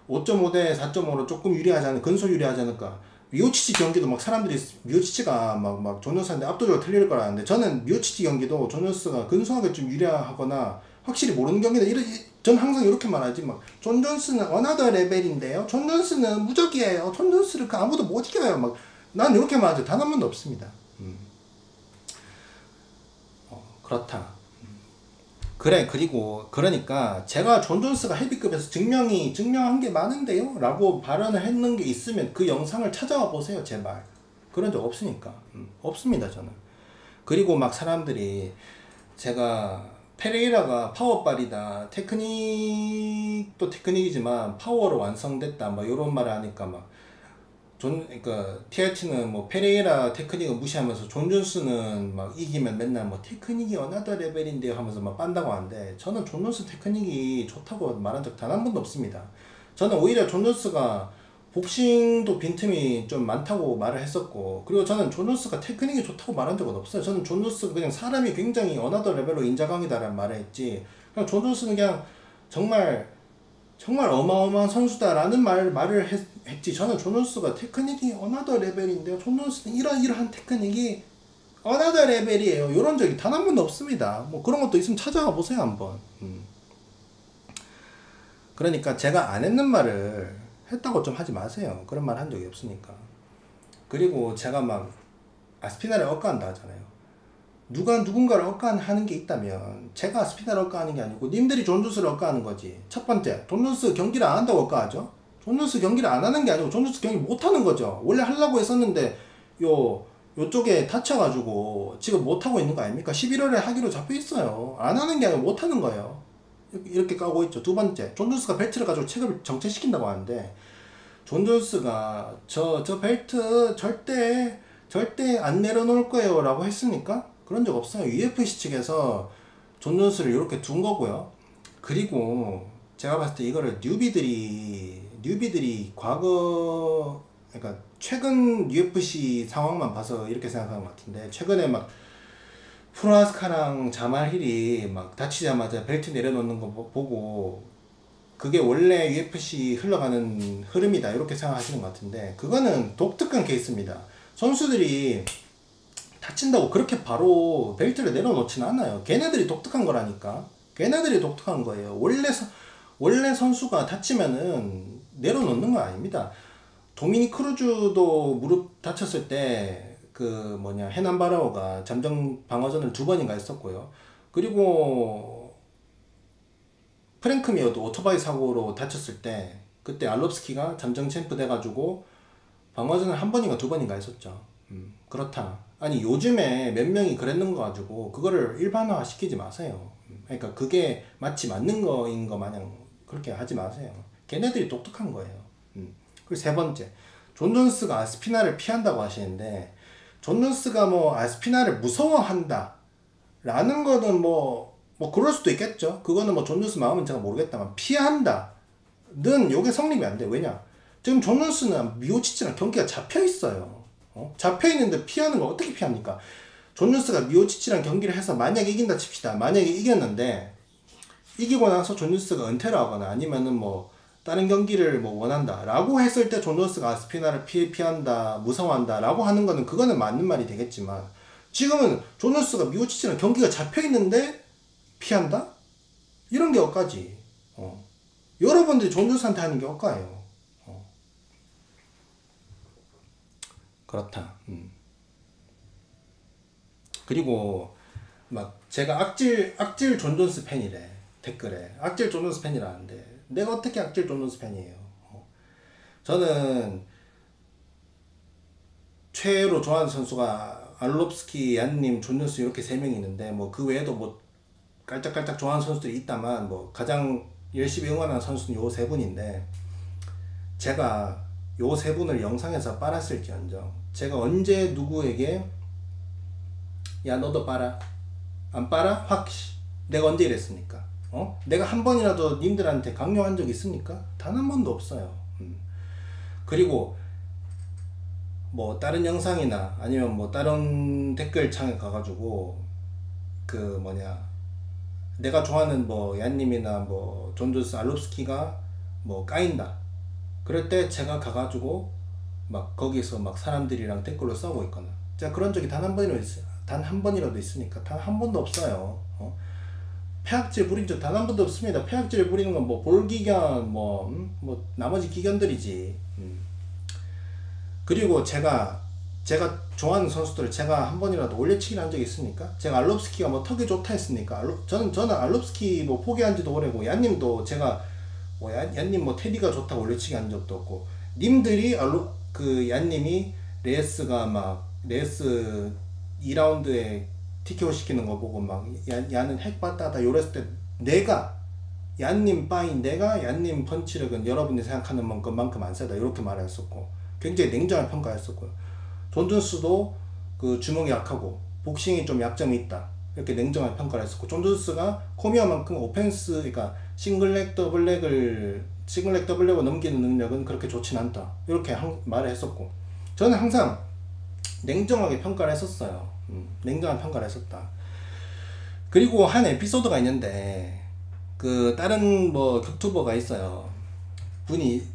5.5 대 4.5로 조금 유리하지 않을까, 근소 유리하지 않을까. 미오치치 경기도 막 사람들이 미오치치가 막 존 존스한테 압도적으로 틀릴 거라는데, 저는 미오치치 경기도 존 존스가 근소하게 좀 유리하거나 확실히 모르는 경기다 전 항상 이렇게 말하지. 막 존 존스는 어나더 레벨인데요, 존 존스는 무적이에요, 존 존스를 아무도 못 이겨요, 막 난 이렇게 말하죠. 단 한 번도 없습니다. 그렇다. 그래, 그러니까 제가 존 존스가 헤비급에서 증명한 게 많은데요 라고 발언을 했는 게 있으면 그 영상을 찾아와 보세요, 제발. 그런 적 없으니까. 없습니다, 저는. 그리고 막 사람들이 제가 페레이라가 파워빨이다, 테크닉도 테크닉이지만 파워로 완성됐다 막 요런 말을 하니까, 막 그러니까 TRT는 뭐 페레이라 테크닉을 무시하면서 존 존스는 막 이기면 맨날 뭐 테크닉이 어나더 레벨인데요 하면서 막 빤다고 하는데, 저는 존 존스 테크닉이 좋다고 말한 적 단 한 번도 없습니다. 저는 오히려 존 존스가 복싱도 빈틈이 좀 많다고 말을 했었고, 그리고 저는 존 존스가 테크닉이 좋다고 말한 적은 없어요. 저는 존 존스가 그냥 사람이 굉장히 어나더 레벨로 인자강이다라는 말을 했지, 그냥 존 존스는 그냥 정말 어마어마한 선수다라는 말을 했지, 저는 존 존스가 테크닉이 어나더 레벨인데요, 존 존스는 이러한 테크닉이 어나더 레벨이에요 이런 적이 단 한 번도 없습니다. 뭐 그런 것도 있으면 찾아가 보세요 한번. 그러니까 제가 안 했는 말을 했다고 좀 하지 마세요. 그런 말 한 적이 없으니까. 그리고 제가 막 아스피날을 억까한다 하잖아요. 누군가를 억까하는 게 있다면 제가 아스피날을 억까하는 게 아니고 님들이 존 존스를 억까하는 거지. 첫 번째, 존 존스 경기를 안 한다고 억까하죠. 존 존스 경기를 안 하는 게 아니고 존 존스 경기 못 하는 거죠. 원래 하려고 했었는데 요쪽에 다쳐가지고 지금 못 하고 있는 거 아닙니까? 11월에 하기로 잡혀 있어요. 안 하는 게 아니고 못 하는 거예요. 이렇게 까고 있죠. 두 번째, 존 존스가 벨트를 가지고 체급을 정체시킨다고 하는데, 존 존스가 저 벨트 절대 안 내려놓을 거예요 라고 했습니까? 그런 적 없어요. UFC 측에서 존 존스를 이렇게 둔 거고요. 그리고 제가 봤을 때 이거를 뉴비들이 뉴비들이 과거, 그러니까 최근 UFC 상황만 봐서 이렇게 생각하는 것 같은데, 최근에 막 프로아스카랑 자말힐이 막 다치자마자 벨트 내려놓는 거 보고 그게 원래 UFC 흘러가는 흐름이다 이렇게 생각하시는 것 같은데, 그거는 독특한 케이스입니다. 선수들이 다친다고 그렇게 바로 벨트를 내려놓지는 않아요. 걔네들이 독특한 거라니까. 걔네들이 독특한 거예요. 원래 선수가 다치면은 내려놓는 거 아닙니다. 도미닉 크루즈도 무릎 다쳤을 때 그 뭐냐 헤난 바라오가 잠정 방어전을 2번인가 했었고요. 그리고 프랭크 미어도 오토바이 사고로 다쳤을 때 그때 알롭스키가 잠정 챔프 돼가지고 방어전을 1번인가 2번인가 했었죠. 그렇다. 아니 요즘에 몇 명이 그랬는 거 가지고 그거를 일반화 시키지 마세요. 그러니까 그게 마치 맞는 거인 거 마냥 그렇게 하지 마세요. 걔네들이 독특한 거예요. 그리고 세 번째, 존 존스가 아스피나를 피한다고 하시는데, 존 존스가 뭐 아스피나를 무서워한다 라는 거는 뭐 그럴 수도 있겠죠. 그거는 뭐 존 존스 마음은 제가 모르겠다만, 피한다 는 요게 성립이 안 돼. 왜냐, 지금 존 존스는 미오치치랑 경기가 잡혀 있어요. 잡혀 있는데 피하는 걸 어떻게 피합니까? 존 존스가 미오치치랑 경기를 해서 만약에 이긴다 칩시다. 만약에 이겼는데 이기고 나서 존 존스가 은퇴를 하거나 아니면은 뭐 다른 경기를 뭐 원한다 라고 했을 때 존 존스가 아스피나를 피한다, 무서워한다 라고 하는 거는 그거는 맞는 말이 되겠지만, 지금은 존 존스가 미오치치랑 경기가 잡혀 있는데 피한다? 이런 게 어까지. 여러분들이 존 존스한테 하는 게 어까예요. 그렇다. 그리고 막 제가 악질 존 존스 팬이래. 댓글에 악질 존 존스 팬이라는데, 내가 어떻게 악질 존 존스 팬이에요. 저는 최애로 좋아하는 선수가 알롭스키, 얀님, 존 존스 이렇게 3명이 있는데, 뭐 그 외에도 뭐 깔짝깔짝 좋아하는 선수들이 있다만 뭐 가장 열심히 응원하는 선수는 요 3분인데, 제가 요 3분을 영상에서 빨았을지언정 제가 언제 누구에게 야 너도 빨아 안 빨아? 확 내가 언제 이랬습니까? 내가 한 번이라도 님들한테 강요한 적 있습니까? 단 한 번도 없어요. 그리고 뭐 다른 영상이나 아니면 뭐 다른 댓글창에 가가지고 그 뭐냐 내가 좋아하는 뭐 얀님이나 뭐 존 존스, 알롭스키가 뭐 까인다 그럴 때 제가 가가지고 막 거기서 막 사람들이랑 댓글로 싸우고 있거나, 제가 그런 적이 단 한 번이라도 있어요. 단 한 번이라도 있으니까. 단 한 번도 없어요. 폐악질 부린 적 단 한 번도 없습니다. 폐악질 부리는 건 뭐 볼기견 뭐 나머지 기견들이지. 그리고 제가 좋아하는 선수들을 제가 한 번이라도 올려치기를 한 적이 있습니까? 제가 알롭스키가 뭐 턱이 좋다 했습니까? 저는 알롭스키 뭐 포기한 지도 오래고, 얀님도 제가 뭐 얀님 뭐 테디가 좋다고 올려치기 한 적도 없고, 님들이 그 얀님이 레이스가 막 레이스 2라운드에 TKO 시키는 거 보고 막 야는 핵받다다 요랬을 때, 내가 얀님 빠인 내가 얀님 펀치력은 여러분이 생각하는 것만큼 안 세다 이렇게 말했었고, 굉장히 냉정한 평가했었고요. 존 존스도 그 주먹이 약하고 복싱이 좀 약점이 있다 이렇게 냉정한 평가를 했었고, 존 존스가 코미어만큼 오펜스, 그러니까 싱글렉 더블렉을 넘기는 능력은 그렇게 좋진 않다 이렇게 말을 했었고, 저는 항상 냉정하게 평가를 했었어요. 냉정한 평가를 했었다. 그리고 한 에피소드가 있는데, 그 다른 뭐 격투버가 있어요.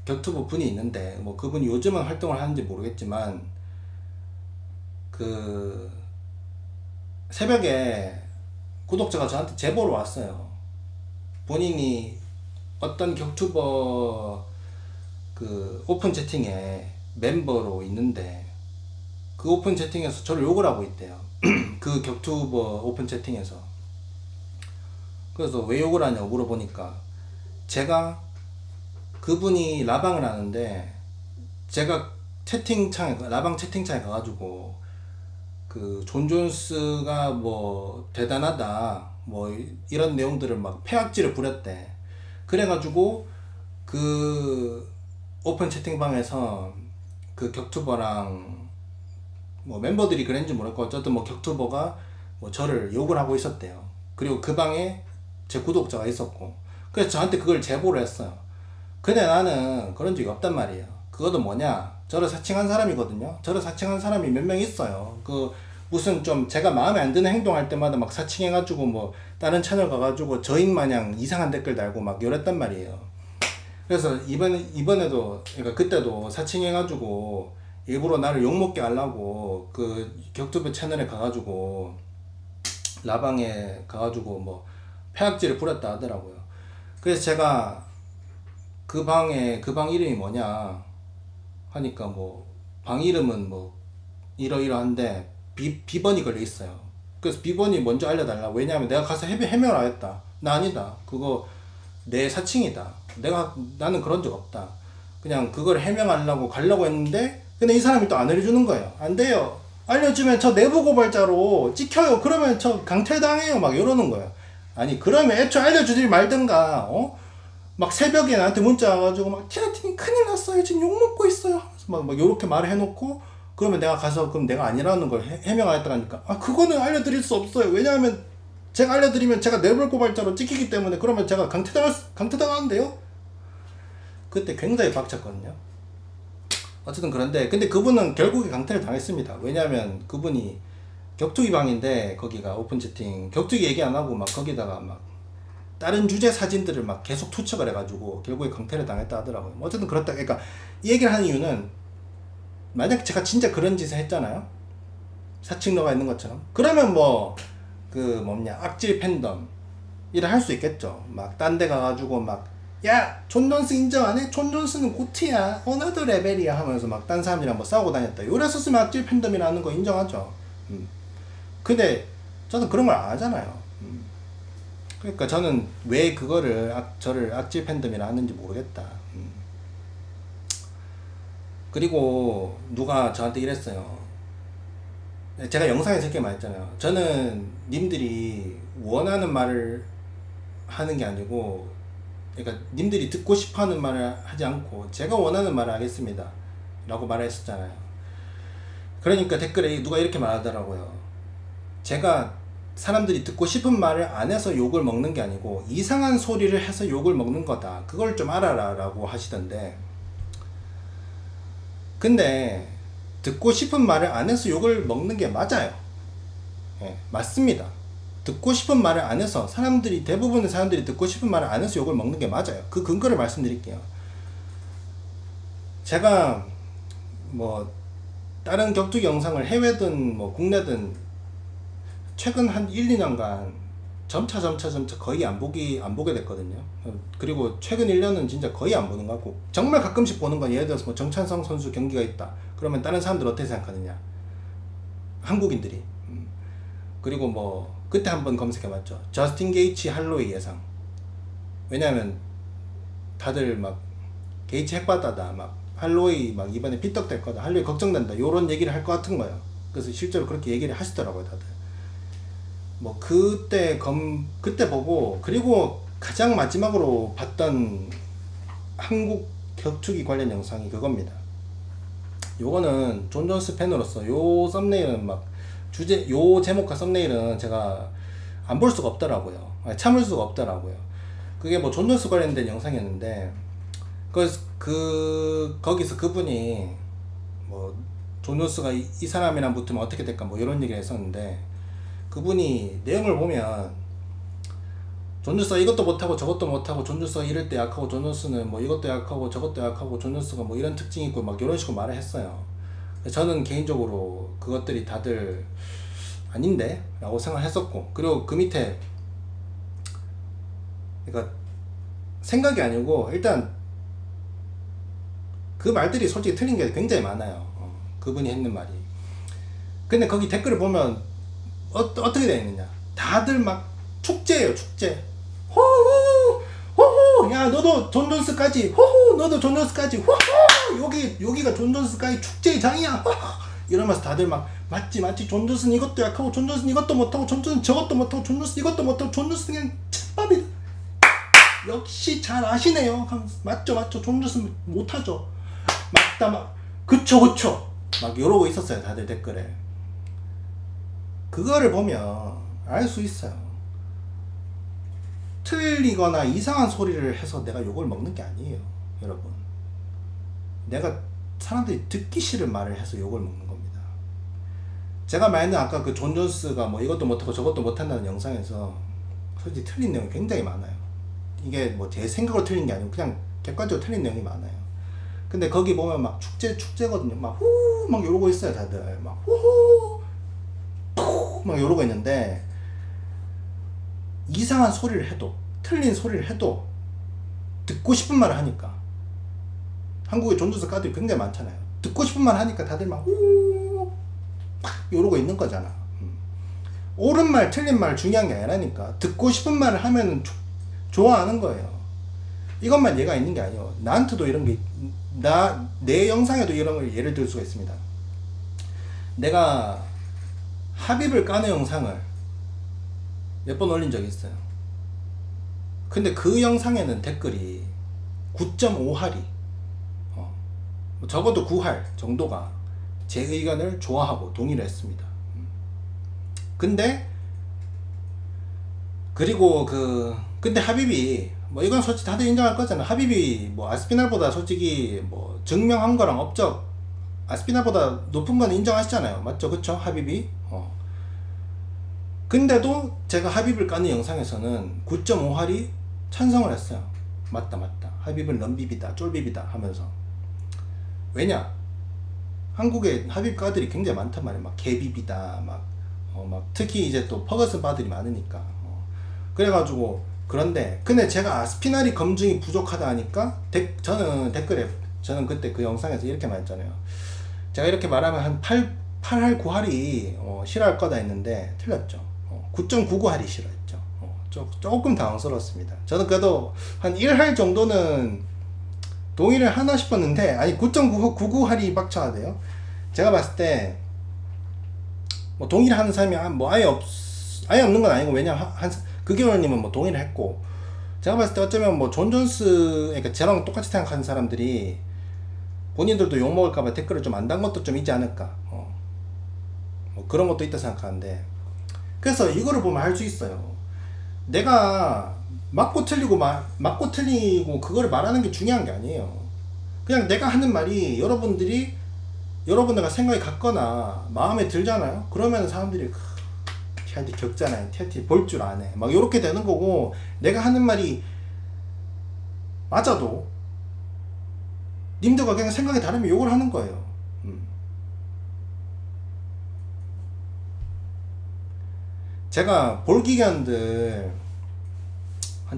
격투버 분이 있는데, 뭐 그분이 요즘은 활동을 하는지 모르겠지만, 그 새벽에 구독자가 저한테 제보를 왔어요. 본인이 어떤 격투버 그 오픈 채팅에 멤버로 있는데, 그 오픈 채팅에서 저를 욕을 하고 있대요. 그 격투버 오픈 채팅에서. 그래서 왜 욕을 하냐고 물어보니까, 제가 그분이 라방을 하는데 제가 라방 채팅창에 가가지고 그 존 존스가 뭐 대단하다 뭐 이런 내용들을 막 폐악질을 부렸대. 그래가지고 그 오픈 채팅방에서 그 격투버랑 뭐 멤버들이 그랬는지 모르겠고, 어쨌든 뭐 격투버가 뭐 저를 욕을 하고 있었대요. 그리고 그 방에 제 구독자가 있었고, 그래서 저한테 그걸 제보를 했어요. 근데 나는 그런 적이 없단 말이에요. 그것도 뭐냐, 저를 사칭한 사람이거든요. 저를 사칭한 사람이 몇 명 있어요. 그 무슨 좀 제가 마음에 안 드는 행동할 때마다 막 사칭해가지고 뭐 다른 채널 가가지고 저인 마냥 이상한 댓글 달고 막 이랬단 말이에요. 그래서 이번에도, 그러니까 그때도 사칭해가지고 일부러 나를 욕먹게 하려고 그 격투부 채널에 가가지고 라방에 가가지고 뭐 폐악질을 부렸다 하더라고요. 그래서 제가 그 방 이름이 뭐냐 하니까 뭐 방 이름은 뭐 이러이러한데 비번이 걸려 있어요. 그래서 비번이 먼저 알려달라. 왜냐하면 내가 가서 해명을 하겠다. 나 아니다. 그거 내 사칭이다. 나는 그런 적 없다. 그냥 그걸 해명하려고 가려고 했는데, 근데 이 사람이 또 안 알려주는 거예요. 안 돼요. 알려주면 저 내부 고발자로 찍혀요. 그러면 저 강퇴당해요. 막 이러는 거예요. 아니, 그러면 애초에 알려주지 말든가. 막 새벽에 나한테 문자 와가지고 막 티라티님 큰일 났어요. 지금 욕먹고 있어요. 막 요렇게 말을 해놓고, 그러면 내가 가서 그럼 내가 아니라는 걸 해명하겠다 하니까, 아, 그거는 알려드릴 수 없어요. 왜냐하면 제가 알려드리면 제가 내부 고발자로 찍히기 때문에 그러면 제가 강퇴당하는데요? 그때 굉장히 빡쳤거든요. 어쨌든 그런데, 근데 그분은 결국에 강퇴를 당했습니다. 왜냐하면 그분이 격투기 방인데, 거기가 오픈 채팅 격투기 얘기 안 하고 막 거기다가 막 다른 주제 사진들을 막 계속 투척을 해가지고 결국에 강퇴를 당했다 하더라고요. 어쨌든 그렇다. 그러니까 이 얘기를 하는 이유는, 만약 제가 진짜 그런 짓을 했잖아요, 사칭러가 있는 것처럼, 그러면 뭐 그 뭐냐 악질 팬덤 이래 할 수 있겠죠. 막 딴 데 가가지고 막, 야, 존 존스 인정 안 해? 존 존스는 고트야, 어느드 레벨이야 하면서 막 딴 사람들이랑 뭐 싸우고 다녔다. 요랬었으면 악질 팬덤이라는 거 인정하죠. 근데 저는 그런 걸 안 하잖아요. 그러니까 저는 왜 그거를 저를 악질 팬덤이라 하는지 모르겠다. 그리고 누가 저한테 이랬어요. 제가 영상에서 이렇게 말했잖아요. 저는 님들이 원하는 말을 하는 게 아니고, 그러니까 님들이 듣고 싶어하는 말을 하지 않고 제가 원하는 말을 하겠습니다 라고 말했었잖아요. 그러니까 댓글에 누가 이렇게 말하더라고요. 제가 사람들이 듣고 싶은 말을 안 해서 욕을 먹는 게 아니고 이상한 소리를 해서 욕을 먹는 거다, 그걸 좀 알아라 라고 하시던데, 근데 듣고 싶은 말을 안 해서 욕을 먹는 게 맞아요. 예, 맞습니다. 듣고 싶은 말을 안 해서, 대부분의 사람들이 듣고 싶은 말을 안 해서 욕을 먹는 게 맞아요. 그 근거를 말씀드릴게요. 제가 뭐 다른 격투기 영상을 해외든 뭐 국내든 최근 한 1, 2년간 점차 거의 안 보게 됐거든요. 그리고 최근 1년은 진짜 거의 안 보는 것 같고, 정말 가끔씩 보는 건, 예를 들어서 뭐 정찬성 선수 경기가 있다 그러면 다른 사람들 어떻게 생각하느냐, 한국인들이. 그리고 뭐 그때 한번 검색해봤죠. 저스틴 게이치 할로웨이 예상. 왜냐면 다들 막 게이치 핵받다다, 막 할로웨이 막 이번에 삐떡 될 거다, 할로웨이 걱정된다, 요런 얘기를 할 것 같은 거예요. 그래서 실제로 그렇게 얘기를 하시더라고요, 다들. 뭐 그때 보고, 그리고 가장 마지막으로 봤던 한국 격투기 관련 영상이 그겁니다. 요거는 존 존스 팬으로서 요 썸네일은 막 요 제목과 썸네일은 제가 안 볼 수가 없더라고요. 참을 수가 없더라고요. 그게 뭐 존 존스 관련된 영상이었는데, 거기서 그분이 뭐 존 존스가 이 사람이랑 붙으면 어떻게 될까 뭐 이런 얘기를 했었는데, 그분이 내용을 보면 존 존스가 이것도 못하고 저것도 못하고, 존 존스가 이럴 때 약하고, 존 존스는 뭐 이것도 약하고 저것도 약하고, 존 존스가 뭐 이런 특징이 있고 막 이런 식으로 말을 했어요. 저는 개인적으로 그것들이 다들 아닌데 라고 생각했었고, 그리고 그 밑에, 그러니까 생각이 아니고 일단 그 말들이 솔직히 틀린 게 굉장히 많아요. 그분이 했는 말이. 근데 거기 댓글을 보면 어떻게 되어 있느냐, 다들 막 축제예요, 축제. 호호 호호, 야 너도 존 존스까지, 호호 너도 존 존스까지, 호호 여기가 존 존스까지 축제의 장이야, 호호 이러면서 다들 막 맞지 존 존스는 이것도 약하고, 존 존스는 이것도 못하고, 존 존스는 저것도 못하고, 존 존스는 이것도 못하고, 존 존스는 그냥 쳇밥이다, 역시 잘 아시네요. 맞죠 존 존스는 못하죠, 맞다, 막 그쵸 막 이러고 있었어요, 다들 댓글에. 그거를 보면 알 수 있어요. 틀리거나 이상한 소리를 해서 내가 욕을 먹는 게 아니에요. 여러분. 내가 사람들이 듣기 싫은 말을 해서 욕을 먹는 겁니다. 제가 말했는 아까 그 존 존스가 뭐 이것도 못하고 저것도 못한다는 영상에서 솔직히 틀린 내용이 굉장히 많아요. 이게 뭐 제 생각으로 틀린 게 아니고 그냥 객관적으로 틀린 내용이 많아요. 근데 거기 보면 막 축제거든요. 막 후 막 이러고 있어요. 다들 막 후후 막 이러고 있는데, 이상한 소리를 해도, 틀린 소리를 해도 듣고 싶은 말을 하니까, 한국에 존존스 가들이 굉장히 많잖아요. 듣고 싶은 말 하니까 다들 막 후 막 이러고 있는 거잖아. 옳은 말 틀린 말 중요한 게 아니라니까. 듣고 싶은 말을 하면 좋아하는 거예요. 이것만 얘가 있는 게 아니에요. 나한테도 이런 게, 내 영상에도 이런 걸 예를 들 수가 있습니다. 내가 하빕을 까는 영상을 몇 번 올린 적이 있어요. 근데 그 영상에는 댓글이 9.5할이 적어도 9할 정도가 제 의견을 좋아하고 동의를 했습니다. 근데 그리고 근데 하빕이 뭐 이건 솔직히 다들 인정할 거잖아. 하빕이 뭐 아스피날보다 솔직히 뭐 증명한 거랑 업적, 아스피날보다 높은 건 인정하시잖아요. 맞죠? 그쵸? 하빕이 근데도 제가 하빕을 까는 영상에서는 9.5할이 찬성을 했어요. 맞다 하빕은 런빕이다 쫄빕이다 하면서. 왜냐? 한국에 하빕 가들이 굉장히 많단 말이에요. 막 개빕이다 막 특히 이제 또 퍼거슨 바들이 많으니까. 그래가지고, 근데 제가 아스피날이 검증이 부족하다 하니까 저는 댓글에, 저는 그때 그 영상에서 이렇게 말했잖아요. 제가 이렇게 말하면 한 8할 9할이 싫어할 거다 했는데 틀렸죠. 9.99할이 싫어했죠. 조금 당황스러웠습니다. 저는 그래도 한 1할 정도는 동의를 하나 싶었는데, 아니 9.99할이 빡쳐야 돼요. 제가 봤을 때 뭐 동의를 하는 사람이 뭐 아예 없는 건 아니고, 왜냐면 그기원님은 뭐 동의를 했고, 제가 봤을 때 어쩌면 뭐 존 존스, 그러니까 저랑 똑같이 생각하는 사람들이 본인들도 욕먹을까봐 댓글을 좀 안 단 것도 좀 있지 않을까, 뭐 그런 것도 있다 생각하는데, 그래서 이거를 보면 알 수 있어요. 내가 맞고 틀리고 그거를 말하는 게 중요한 게 아니에요. 그냥 내가 하는 말이 여러분들과 생각이 같거나 마음에 들잖아요. 그러면 사람들이 티한테 겪잖아요. 티한테 볼 줄 아네. 막 요렇게 되는 거고, 내가 하는 말이 맞아도 님들과 그냥 생각이 다르면 욕을 하는 거예요. 제가 볼기견들한테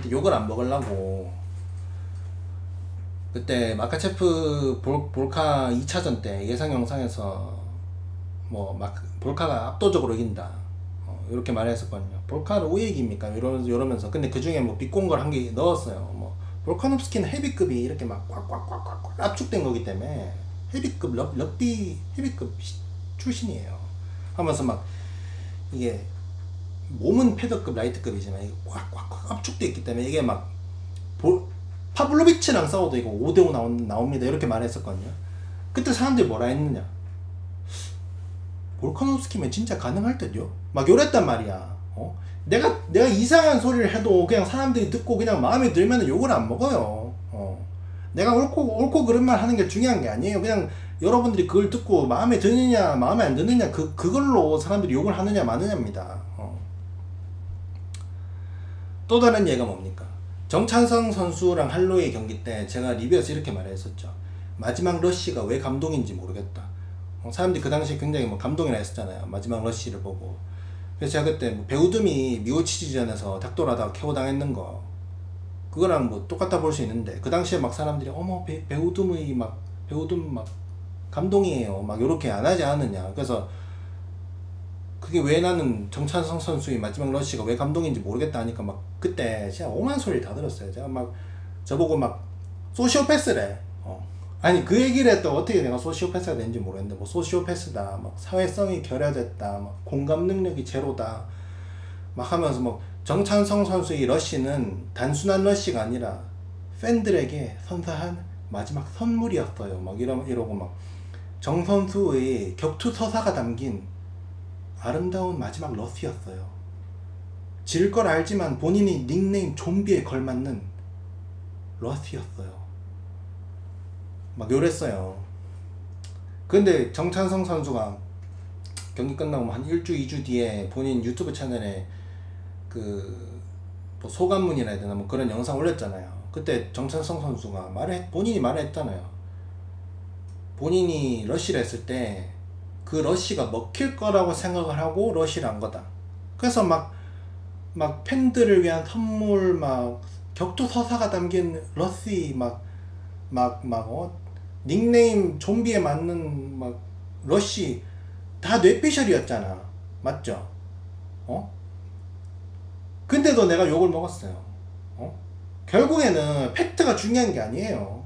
욕을 안 먹으려고 그때 마카체프 볼카 2차전 때 예상 영상에서 뭐 볼카가 압도적으로 이긴다 이렇게 말했었거든요. 볼카를 5얘기입니까? 이러면서 근데 그 중에 뭐 비꼰 걸 한 개 넣었어요. 뭐 볼카nov스키는 헤비급이 이렇게 막 꽉꽉꽉꽉 압축된 거기 때문에 헤비급 럭비 헤비급 출신이에요 하면서 막 이게 몸은 패더급 라이트급이지만 이게 꽉꽉꽉 압축되어 있기 때문에 이게 막 파블로비치랑 싸워도 이거 5대5 나옵니다 이렇게 말했었거든요. 그때 사람들이 뭐라 했느냐, 볼카nov스키면 진짜 가능할 듯요 막 요랬단 말이야. 내가 이상한 소리를 해도 그냥 사람들이 듣고 그냥 마음에 들면 욕을 안 먹어요. 내가 옳고 그른 말 하는 게 중요한 게 아니에요. 그냥 여러분들이 그걸 듣고 마음에 드느냐 마음에 안 드느냐 그걸로 사람들이 욕을 하느냐 마느냐입니다. 또 다른 예가 뭡니까? 정찬성 선수랑 할로웨이 경기 때 제가 리뷰에서 이렇게 말했었죠. 마지막 러쉬가 왜 감동인지 모르겠다. 사람들이 그 당시에 굉장히 뭐 감동이라 했었잖아요. 마지막 러쉬를 보고. 그래서 제가 그때 뭐 배우듬이 미오치지전에서 닥돌하다가 KO 당했는 거 그거랑 뭐 똑같아 볼 수 있는데, 그 당시에 막 사람들이 어머 배우듬 막 감동이에요 막 요렇게 안 하지 않느냐. 그래서 그게 왜 나는 정찬성 선수의 마지막 러쉬가 왜 감동인지 모르겠다 하니까 막 그때 제가 오만 소리 다 들었어요. 제가 막 저보고 막 소시오패스래. 아니 그 얘기를 했다 어떻게 내가 소시오패스가 되는지 모르겠는데 뭐 소시오패스다 막 사회성이 결여됐다 막 공감 능력이 제로다 막 하면서 뭐 정찬성 선수의 러쉬는 단순한 러쉬가 아니라 팬들에게 선사한 마지막 선물이었어요 막 이러고 막 정 선수의 격투서사가 담긴 아름다운 마지막 러쉬였어요. 질 걸 알지만 본인이 닉네임 좀비에 걸맞는 러쉬였어요. 막 요랬어요. 근데 정찬성 선수가 경기 끝나고 한 1주 2주 뒤에 본인 유튜브 채널에 뭐 소감문이라 해야 되나 뭐 그런 영상 올렸잖아요. 그때 정찬성 선수가 본인이 말했잖아요. 본인이 러쉬를 했을 때 그 러쉬가 먹힐 거라고 생각을 하고 러쉬를 한 거다. 그래서 막 팬들을 위한 선물, 막 격투 서사가 담긴 러쉬, 닉네임 좀비에 맞는 막 러쉬 다 뇌피셜이었잖아. 맞죠? 근데도 내가 욕을 먹었어요. 결국에는 팩트가 중요한 게 아니에요.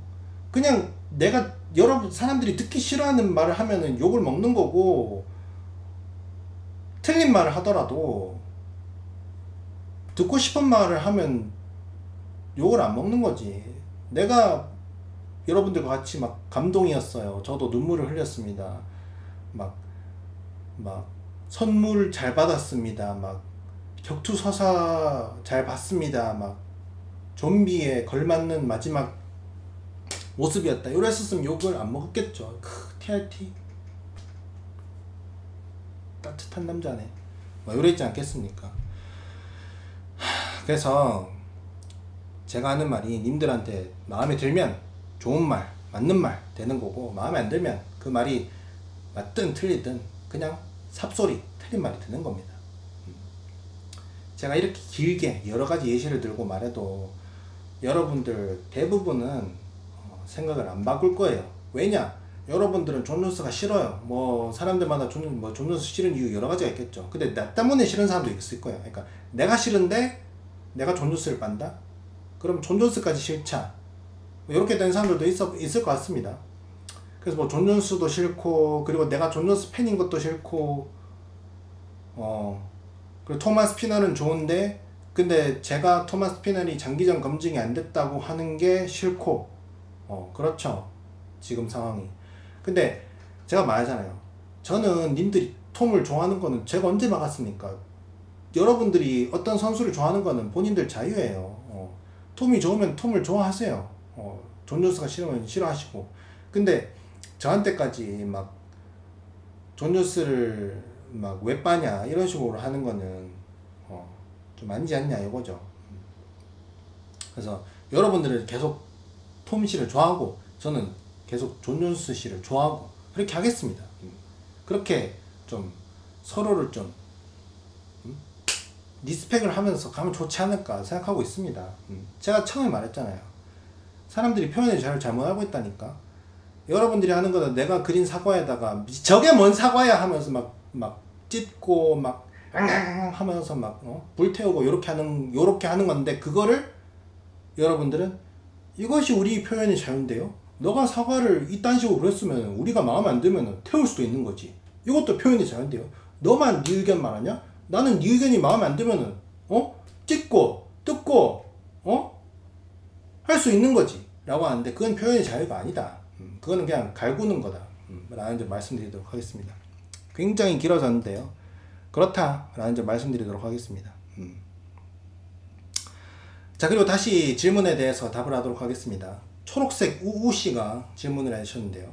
그냥 내가 여러분 사람들이 듣기 싫어하는 말을 하면은 욕을 먹는 거고, 틀린 말을 하더라도 듣고 싶은 말을 하면 욕을 안 먹는 거지. 내가 여러분들과 같이 막 감동이었어요. 저도 눈물을 흘렸습니다. 막 선물 잘 받았습니다. 막 격투 서사 잘 봤습니다. 막 좀비에 걸맞는 마지막 모습이었다. 이랬었으면 욕을 안 먹었겠죠. TRT 따뜻한 남자네. 뭐 이랬지 않겠습니까? 그래서 제가 하는 말이 님들한테 마음에 들면 좋은 말, 맞는 말 되는 거고, 마음에 안 들면 그 말이 맞든 틀리든 그냥 삽소리, 틀린 말이 되는 겁니다. 제가 이렇게 길게 여러가지 예시를 들고 말해도 여러분들 대부분은 생각을 안 바꿀 거예요. 왜냐? 여러분들은 존 존스가 싫어요. 뭐 사람들마다 존 존스 싫은 이유 여러 가지가 있겠죠. 근데 나 때문에 싫은 사람도 있을 거예요. 그러니까 내가 싫은데 내가 존 존스를 빤다? 그럼 존 존스까지 싫자. 이렇게 된 사람들도 있을 것 같습니다. 그래서 뭐 존 존스도 싫고, 그리고 내가 존 존스 팬인 것도 싫고, 그리고 토마스 피널은 좋은데 근데 제가 토마스 피널이 장기전 검증이 안 됐다고 하는 게 싫고, 그렇죠. 지금 상황이. 근데 제가 말하잖아요. 저는 님들이 톰을 좋아하는 거는 제가 언제 막았습니까? 여러분들이 어떤 선수를 좋아하는 거는 본인들 자유예요. 톰이 좋으면 톰을 좋아하세요. 존 존스가 싫으면 싫어하시고. 근데 저한테까지 막 존 존스를 막 왜 빠냐 이런 식으로 하는 거는 좀 아니지 않냐 이거죠. 그래서 여러분들은 계속 톰 씨를 좋아하고 저는 계속 존 존스 씨를 좋아하고 그렇게 하겠습니다. 그렇게 좀 서로를 좀 리스펙을 하면서 가면 좋지 않을까 생각하고 있습니다. 제가 처음에 말했잖아요. 사람들이 표현을 잘못 알고 있다니까. 여러분들이 하는 거는 내가 그린 사과에다가 저게 뭔 사과야 하면서 막 찢고 막 하면서 막 불태우고 요렇게 하는 건데, 그거를 여러분들은 이것이 우리 표현의 자유인데요. 너가 사과를 이딴 식으로 그랬으면 우리가 마음에 안 들면 태울 수도 있는 거지. 이것도 표현의 자유인데요. 너만 네 의견 말하냐? 나는 네 의견이 마음에 안 들면은 찍고 뜯고 할 수 있는 거지 라고 하는데, 그건 표현의 자유가 아니다. 그거는 그냥 갈구는 거다 라는 점 말씀드리도록 하겠습니다. 굉장히 길어졌는데요, 그렇다 라는 점 말씀드리도록 하겠습니다. 자, 그리고 다시 질문에 대해서 답을 하도록 하겠습니다. 초록색 우우씨가 질문을 해주셨는데요.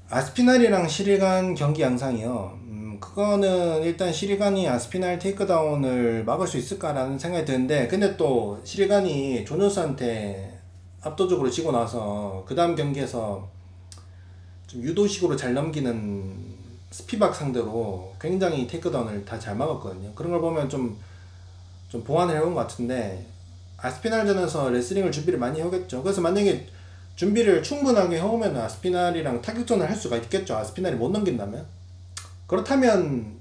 아스피날이랑 시리간 경기 양상이요. 그거는 일단 시리간이 아스피날 테이크다운을 막을 수 있을까라는 생각이 드는데, 근데 또 시리간이 존 존스한테 압도적으로 지고 나서 그 다음 경기에서 좀 유도식으로 잘 넘기는 스피박 상대로 굉장히 테이크다운을 다 잘 막았거든요. 그런 걸 보면 좀 보완을 해온 것 같은데, 아스피날전에서 레슬링을 준비를 많이 해오겠죠. 그래서 만약에 준비를 충분하게 해오면 아스피날이랑 타격전을 할 수가 있겠죠. 아스피날이 못 넘긴다면. 그렇다면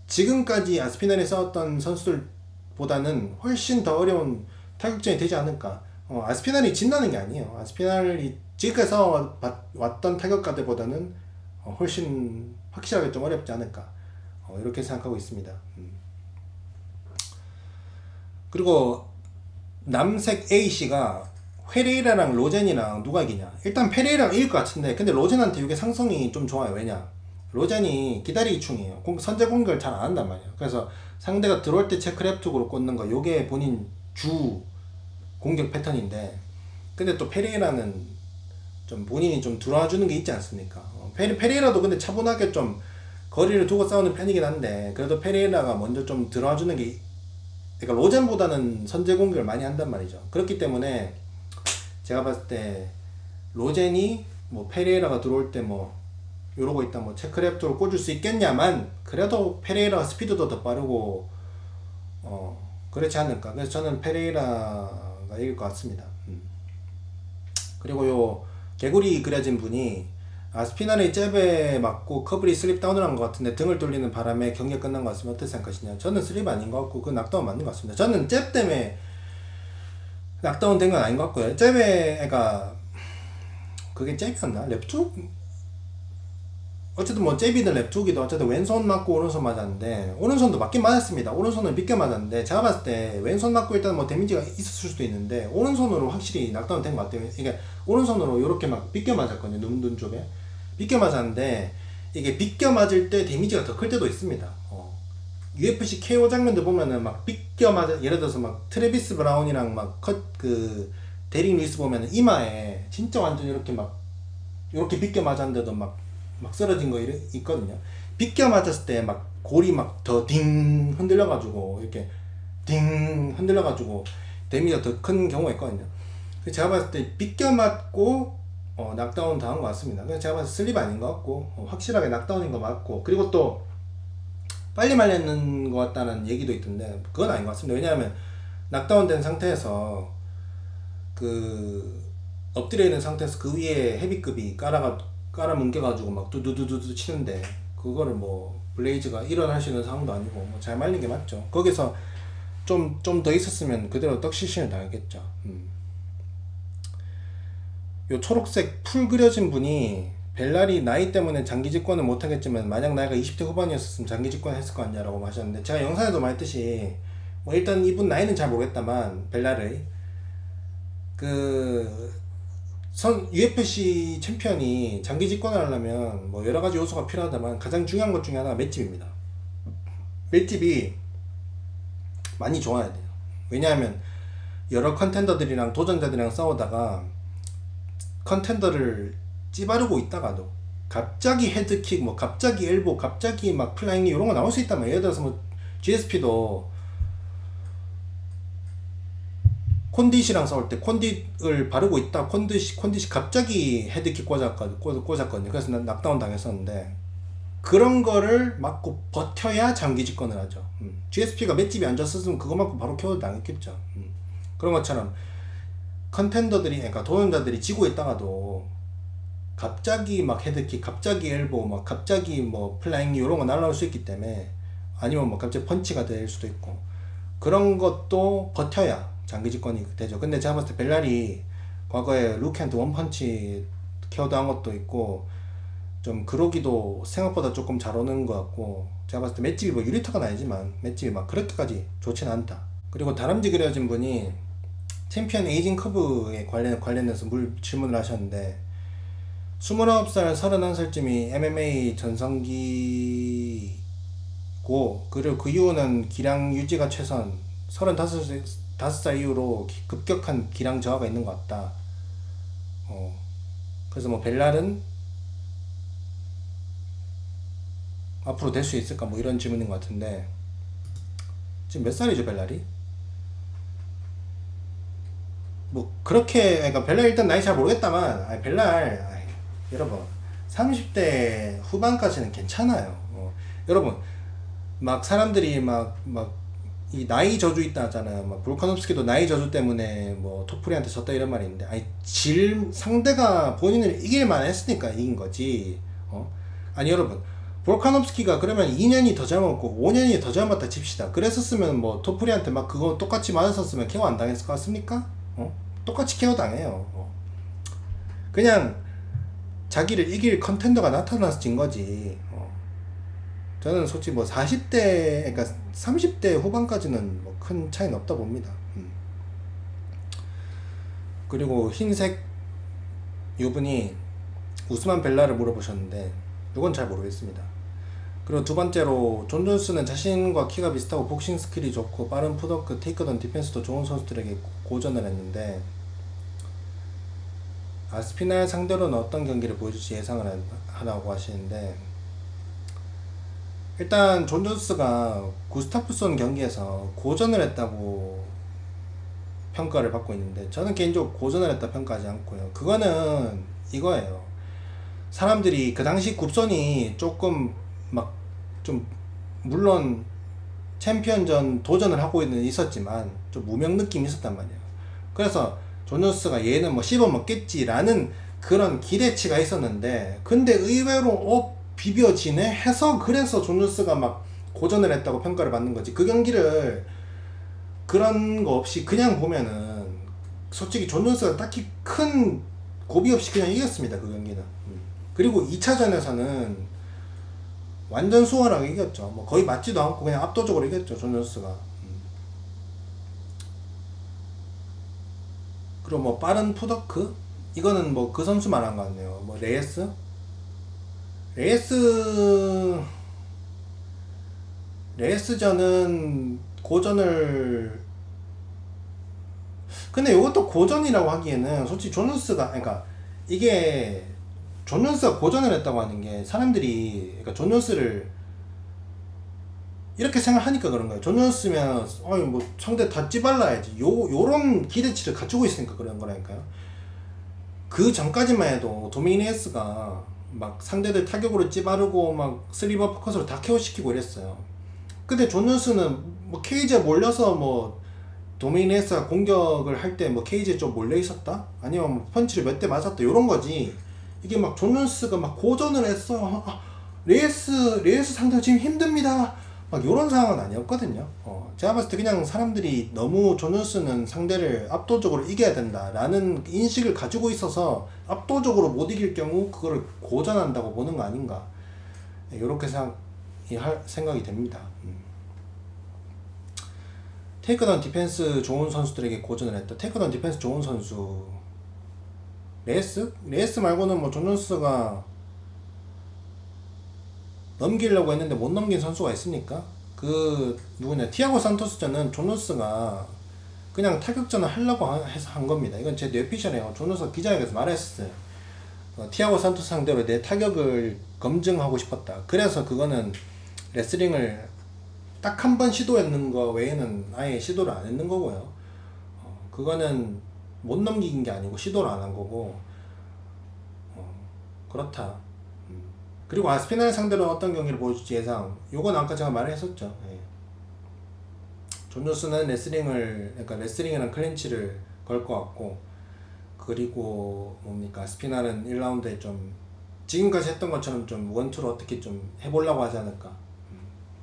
지금까지 아스피날이 싸웠던 선수들보다는 훨씬 더 어려운 타격전이 되지 않을까. 아스피날이 진다는 게 아니에요. 아스피날이 지금까지 싸워왔던 타격가들보다는 훨씬 확실하게 좀 어렵지 않을까, 이렇게 생각하고 있습니다. 그리고 남색 A씨가 페레이라랑 로젠이랑 누가 이기냐. 일단 페레이라가 이길 것 같은데, 근데 로젠한테 이게 상성이 좀 좋아요. 왜냐, 로젠이 기다리기충이에요. 선제 공격을 잘 안 한단 말이에요. 그래서 상대가 들어올 때 체크랩 쪽으로 꽂는 거, 요게 본인 주 공격 패턴인데, 근데 또 페레이라는 좀 본인이 좀 들어와주는 게 있지 않습니까? 페레이라도 근데 차분하게 좀 거리를 두고 싸우는 편이긴 한데 그래도 페레이라가 먼저 좀 들어와주는 게, 그러니까 로젠보다는 선제 공격을 많이 한단 말이죠. 그렇기 때문에 제가 봤을 때 로젠이 뭐 페레이라가 들어올 때 뭐 이러고 있다 뭐 체크랩토를 꽂을 수 있겠냐만, 그래도 페레이라가 스피드도 더 빠르고 그렇지 않을까. 그래서 저는 페레이라가 이길 것 같습니다. 그리고 요 개구리 그려진 분이 스피너리 잽에 맞고 커브리 슬립 다운을 한 것 같은데 등을 돌리는 바람에 경기가 끝난 것 같으면 어떻게 생각하시냐. 저는 슬립 아닌 것 같고 그 낙다운 맞는 것 같습니다. 저는 잽 때문에 낙다운 된 건 아닌 것 같고요. 잽에 그러니까 그게 잽이었나? 랩투? 어쨌든 뭐 잽이든 랩투기도 어쨌든 왼손 맞고 오른손 맞았는데, 오른손도 맞긴 맞았습니다. 오른손은 비껴 맞았는데 제가 봤을 때 왼손 맞고 일단 뭐 데미지가 있었을 수도 있는데 오른손으로 확실히 낙다운 된 것 같아요. 이게 오른손으로 이렇게 막 비껴 맞았거든요. 눈 쪽에 비껴 맞았는데, 이게 비껴 맞을 때 데미지가 더 클 때도 있습니다. UFC KO 장면들 보면은 막 비껴 맞아, 예를 들어서 막 트래비스 브라운이랑 막 데릭 루이스 보면은 이마에 진짜 완전 이렇게 막 이렇게 비껴 맞았는데도 막 쓰러진 거 있거든요. 비껴 맞았을 때 막 골이 막 더 딩 흔들려가지고 이렇게 딩 흔들려가지고 데미지가 더 큰 경우가 있거든요. 제가 봤을 때 비껴 맞고 낙다운 당한 것 같습니다. 그래서 제가 봤을 때 슬립 아닌 것 같고 확실하게 낙다운인 거 맞고, 그리고 또 빨리 말렸는 것 같다는 얘기도 있던데 그건 아닌 것 같습니다. 왜냐하면 낙다운 된 상태에서 그 엎드려 있는 상태에서 그 위에 헤비급이 깔아 뭉개가지고 막 두두두두 치는데, 그거를 뭐 블레이즈가 일어날 수 있는 상황도 아니고 뭐 잘 말린 게 맞죠. 거기서 좀 더 있었으면 그대로 떡시신을 당했겠죠. 요 초록색 풀 그려진 분이 벨라리 나이 때문에 장기 집권은 못하겠지만 만약 나이가 20대 후반이었으면 장기 집권 했을 거 아니냐라고 하셨는데, 제가 영상에도 말했듯이 뭐 일단 이분 나이는 잘 모르겠다만 벨라리 UFC 챔피언이 장기 집권을 하려면 뭐 여러가지 요소가 필요하다만 가장 중요한 것 중에 하나가 맷집입니다. 맷집이 많이 좋아야 돼요. 왜냐하면 여러 컨텐더들이랑 도전자들이랑 싸우다가 컨텐더를 찌바르고 있다가도 갑자기 헤드킥, 뭐 갑자기 엘보, 갑자기 막 플라잉 이런 거 나올 수 있단 말이에요. 예를 들어서 뭐 GSP도 콘딧이랑 싸울 때 콘딧을 바르고 있다 콘딧이 갑자기 헤드킥 꽂았거든요. 그래서 난 낙다운 당했었는데, 그런 거를 맞고 버텨야 장기 집권을 하죠. GSP가 맷집이 안 좋았으면 그거 맞고 바로 KO 당했겠죠. 그런 것처럼 컨텐더들이, 그러니까 도전자들이 지고 있다가도 갑자기 막 헤드킥, 갑자기 엘보, 막 갑자기 뭐 플라잉 이런 거 날라올 수 있기 때문에, 아니면 뭐 갑자기 펀치가 될 수도 있고, 그런 것도 버텨야 장기 집권이 되죠. 근데 제가 봤을 때 벨라리 과거에 루크한테 원펀치 KO도 한 것도 있고 좀 그러기도 생각보다 조금 잘 오는 것 같고, 제가 봤을 때 맷집이 뭐 유리타가 아니지만 맷집이 막 그렇게까지 좋지는 않다. 그리고 다람쥐 그려진 분이 챔피언 에이징 커브에 관련해서 질문을 하셨는데, 29살, 31살쯤이 MMA 전성기고, 그리고 그 이후는 기량 유지가 최선, 35살 이후로 급격한 기량 저하가 있는 것 같다. 그래서 뭐 벨랄은 앞으로 될 수 있을까, 뭐 이런 질문인 것 같은데, 지금 몇 살이죠 벨랄이? 뭐 그렇게, 그러니까 벨랄 일단 나이 잘 모르겠다만, 벨랄 여러분 30대 후반까지는 괜찮아요. 여러분 막 사람들이 막 이 나이 저주 있다 하잖아요. 막 볼카nov스키도 나이 저주 때문에 뭐 토프리한테 졌다 이런 말이 있는데, 아니 상대가 본인을 이길만 했으니까 이긴 거지. 아니 여러분, 볼카nov스키가 그러면 2년이 더 젊었고 5년이 더 젊었다 칩시다. 그랬었으면 뭐 토프리한테 막 그거 똑같이 맞았었으면 KO 안 당했을 것 같습니까? 똑같이 KO 당해요. 그냥 자기를 이길 컨텐더가 나타나서 진 거지. 저는 솔직히 뭐 40대, 그러니까 30대 후반까지는 뭐 큰 차이는 없다 봅니다. 그리고 흰색 요분이 우스만 벨라를 물어보셨는데, 이건 잘 모르겠습니다. 그리고 두 번째로 존 존스는 자신과 키가 비슷하고 복싱 스킬이 좋고 빠른 풋워크, 테이크다운 디펜스도 좋은 선수들에게 고전을 했는데, 아스피날 상대로는 어떤 경기를 보여줄지 예상을 하라고 하시는데, 일단 존 존스가 구스타프손 경기에서 고전을 했다고 평가를 받고 있는데, 저는 개인적으로 고전을 했다 평가하지 않고요. 그거는 이거예요. 사람들이 그 당시 굽손이 조금 막 좀, 물론 챔피언전 도전을 하고 있었지만 좀 무명 느낌이 있었단 말이에요. 그래서 존 존스가 얘는 뭐 씹어먹겠지라는 그런 기대치가 있었는데, 근데 의외로 비벼지네 해서, 그래서 존 존스가 막 고전을 했다고 평가를 받는 거지. 그 경기를 그런 거 없이 그냥 보면은 솔직히 존 존스가 딱히 큰 고비 없이 그냥 이겼습니다, 그 경기는. 그리고 2차전에서는 완전 수월하게 이겼죠. 뭐 거의 맞지도 않고 그냥 압도적으로 이겼죠, 존 존스가. 그리고 뭐 빠른 푸더크? 이거는 뭐 그 선수 말한 것 같네요. 뭐 레이스? 레이스 레이스전은 고전을, 근데 이것도 고전이라고 하기에는 솔직히 존 존스가, 그러니까 이게 존 존스가 고전을 했다고 하는 게, 사람들이 그러니까 존 존스를 이렇게 생각하니까 그런 거예요. 존 존스면 어이 뭐 상대 다 찌발라야지, 요런 기대치를 갖추고 있으니까 그런 거라니까요. 그 전까지만 해도 도미니에스가 막 상대들 타격으로 찌바르고 막 스리버 포커스로 다 케어시키고 이랬어요. 근데 존 존스는 뭐 케이지에 몰려서 뭐 도미니에스가 공격을 할 때 뭐 케이지에 좀 몰려 있었다? 아니면 뭐 펀치를 몇 대 맞았다, 요런 거지. 이게 막 존 존스가 막 고전을 했어. 레이스 상대가 지금 힘듭니다, 막 요런 상황은 아니었거든요. 제가 봤을 때 그냥 사람들이 너무 존 존스는 상대를 압도적으로 이겨야 된다라는 인식을 가지고 있어서 압도적으로 못 이길 경우 그거를 고전한다고 보는 거 아닌가, 요렇게 생각이 됩니다. 테이크다운 디펜스 좋은 선수들에게 고전을 했다. 테이크다운 디펜스 좋은 선수 레이스 말고는 뭐 존 존스가 넘기려고 했는데 못 넘긴 선수가 있습니까? 그 누구냐, 티아고 산토스전은 존 존스가 그냥 타격전을 하려고 해서 한 겁니다. 이건 제 뇌피셜이에요. 존 존스가 기자회견에서 말했어요. 티아고 산토스 상대로 내 타격을 검증하고 싶었다. 그래서 그거는 레슬링을 딱 한 번 시도했는 거 외에는 아예 시도를 안 했는 거고요. 그거는 못 넘긴 게 아니고 시도를 안 한 거고, 그렇다. 그리고 아스피날 상대로 어떤 경기를 보여줄지 예상, 요건 아까 제가 말했었죠. 예. 존 존스는 그러니까 레슬링이랑 클린치를 걸 것 같고, 그리고 뭡니까, 아스피날은 1라운드에 좀 지금까지 했던 것처럼 좀 원투로 어떻게 좀 해보려고 하지 않을까,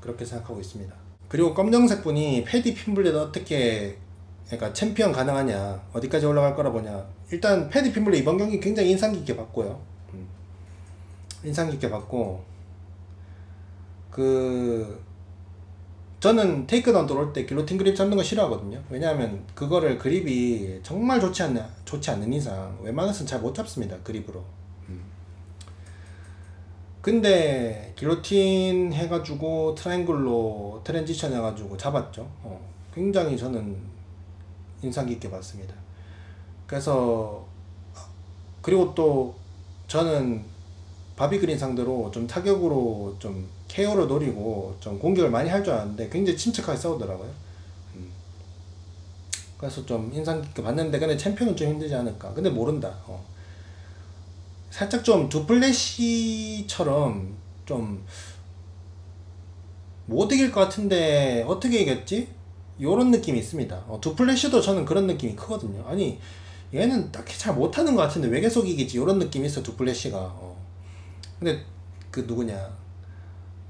그렇게 생각하고 있습니다. 그리고 검정색 분이 패디 핀블렛 어떻게, 그러니까 챔피언 가능하냐, 어디까지 올라갈 거라 보냐. 일단 패디 핀블렛 이번 경기 굉장히 인상 깊게 봤고요. 인상 깊게 봤고, 저는 테이크다운 들어올 때 길로틴 그립 잡는 거 싫어하거든요. 왜냐하면 그거를 그립이 정말 좋지 않는 이상 웬만해서는 잘 못 잡습니다, 그립으로. 근데 길로틴 해가지고 트라이앵글로 트랜지션 해가지고 잡았죠. 굉장히 저는 인상 깊게 봤습니다. 그래서, 그리고 또 저는 바비 그린 상대로 좀 타격으로 좀 KO를 노리고 좀 공격을 많이 할 줄 알았는데 굉장히 침착하게 싸우더라고요. 그래서 좀 인상 깊게 봤는데, 근데 챔피언은 좀 힘들지 않을까. 근데 모른다. 살짝 좀 두플래시처럼 좀 못 이길 것 같은데 어떻게 이겼지? 요런 느낌이 있습니다. 두플래시도 저는 그런 느낌이 크거든요. 아니 얘는 딱히 잘 못하는 것 같은데 왜 계속 이기지? 요런 느낌이 있어, 두플래시가. 근데 그 누구냐,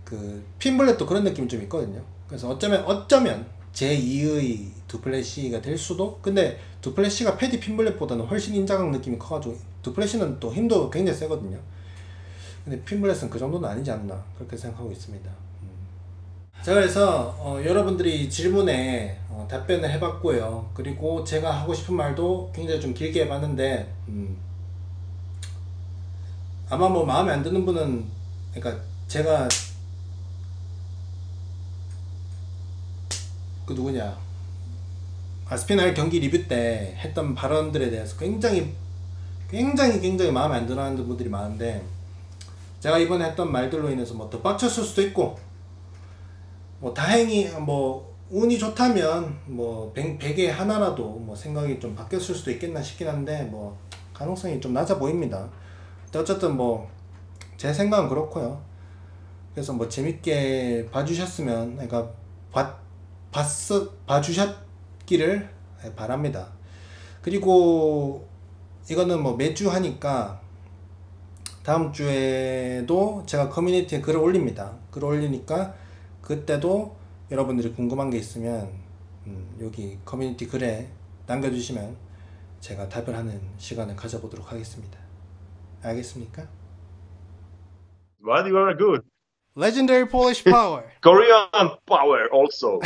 그 핀블렛도 그런 느낌이 좀 있거든요. 그래서 어쩌면 제2의 두플래시가 될 수도. 근데 두플래시가 패디 핀블렛보다는 훨씬 인자각 느낌이 커가지고, 두플래시는 또 힘도 굉장히 세거든요. 근데 핀블렛은 그 정도는 아니지 않나, 그렇게 생각하고 있습니다. 자, 그래서 여러분들이 질문에 답변을 해봤고요. 그리고 제가 하고 싶은 말도 굉장히 좀 길게 해봤는데, 아마 뭐 마음에 안 드는 분은, 그러니까 제가 그 누구냐, 아스피날 경기 리뷰 때 했던 발언들에 대해서 굉장히 굉장히 마음에 안 들어하는 분들이 많은데, 제가 이번에 했던 말들로 인해서 뭐 더 빡쳤을 수도 있고, 뭐 다행히 뭐 운이 좋다면 뭐 100에 하나라도 뭐 생각이 좀 바뀌었을 수도 있겠나 싶긴 한데, 뭐 가능성이 좀 낮아 보입니다. 근데 어쨌든 뭐 제 생각은 그렇고요. 그래서 뭐 재밌게 봐주셨으면, 그러니까 봐주셨기를 바랍니다. 그리고 이거는 뭐 매주 하니까 다음 주에도 제가 커뮤니티에 글을 올립니다. 글을 올리니까 그때도 여러분들이 궁금한 게 있으면 여기 커뮤니티 글에 남겨주시면 제가 답을 하는 시간을 가져보도록 하겠습니다. 알겠습니까? But you are good. Legendary Polish Power. Korean power also.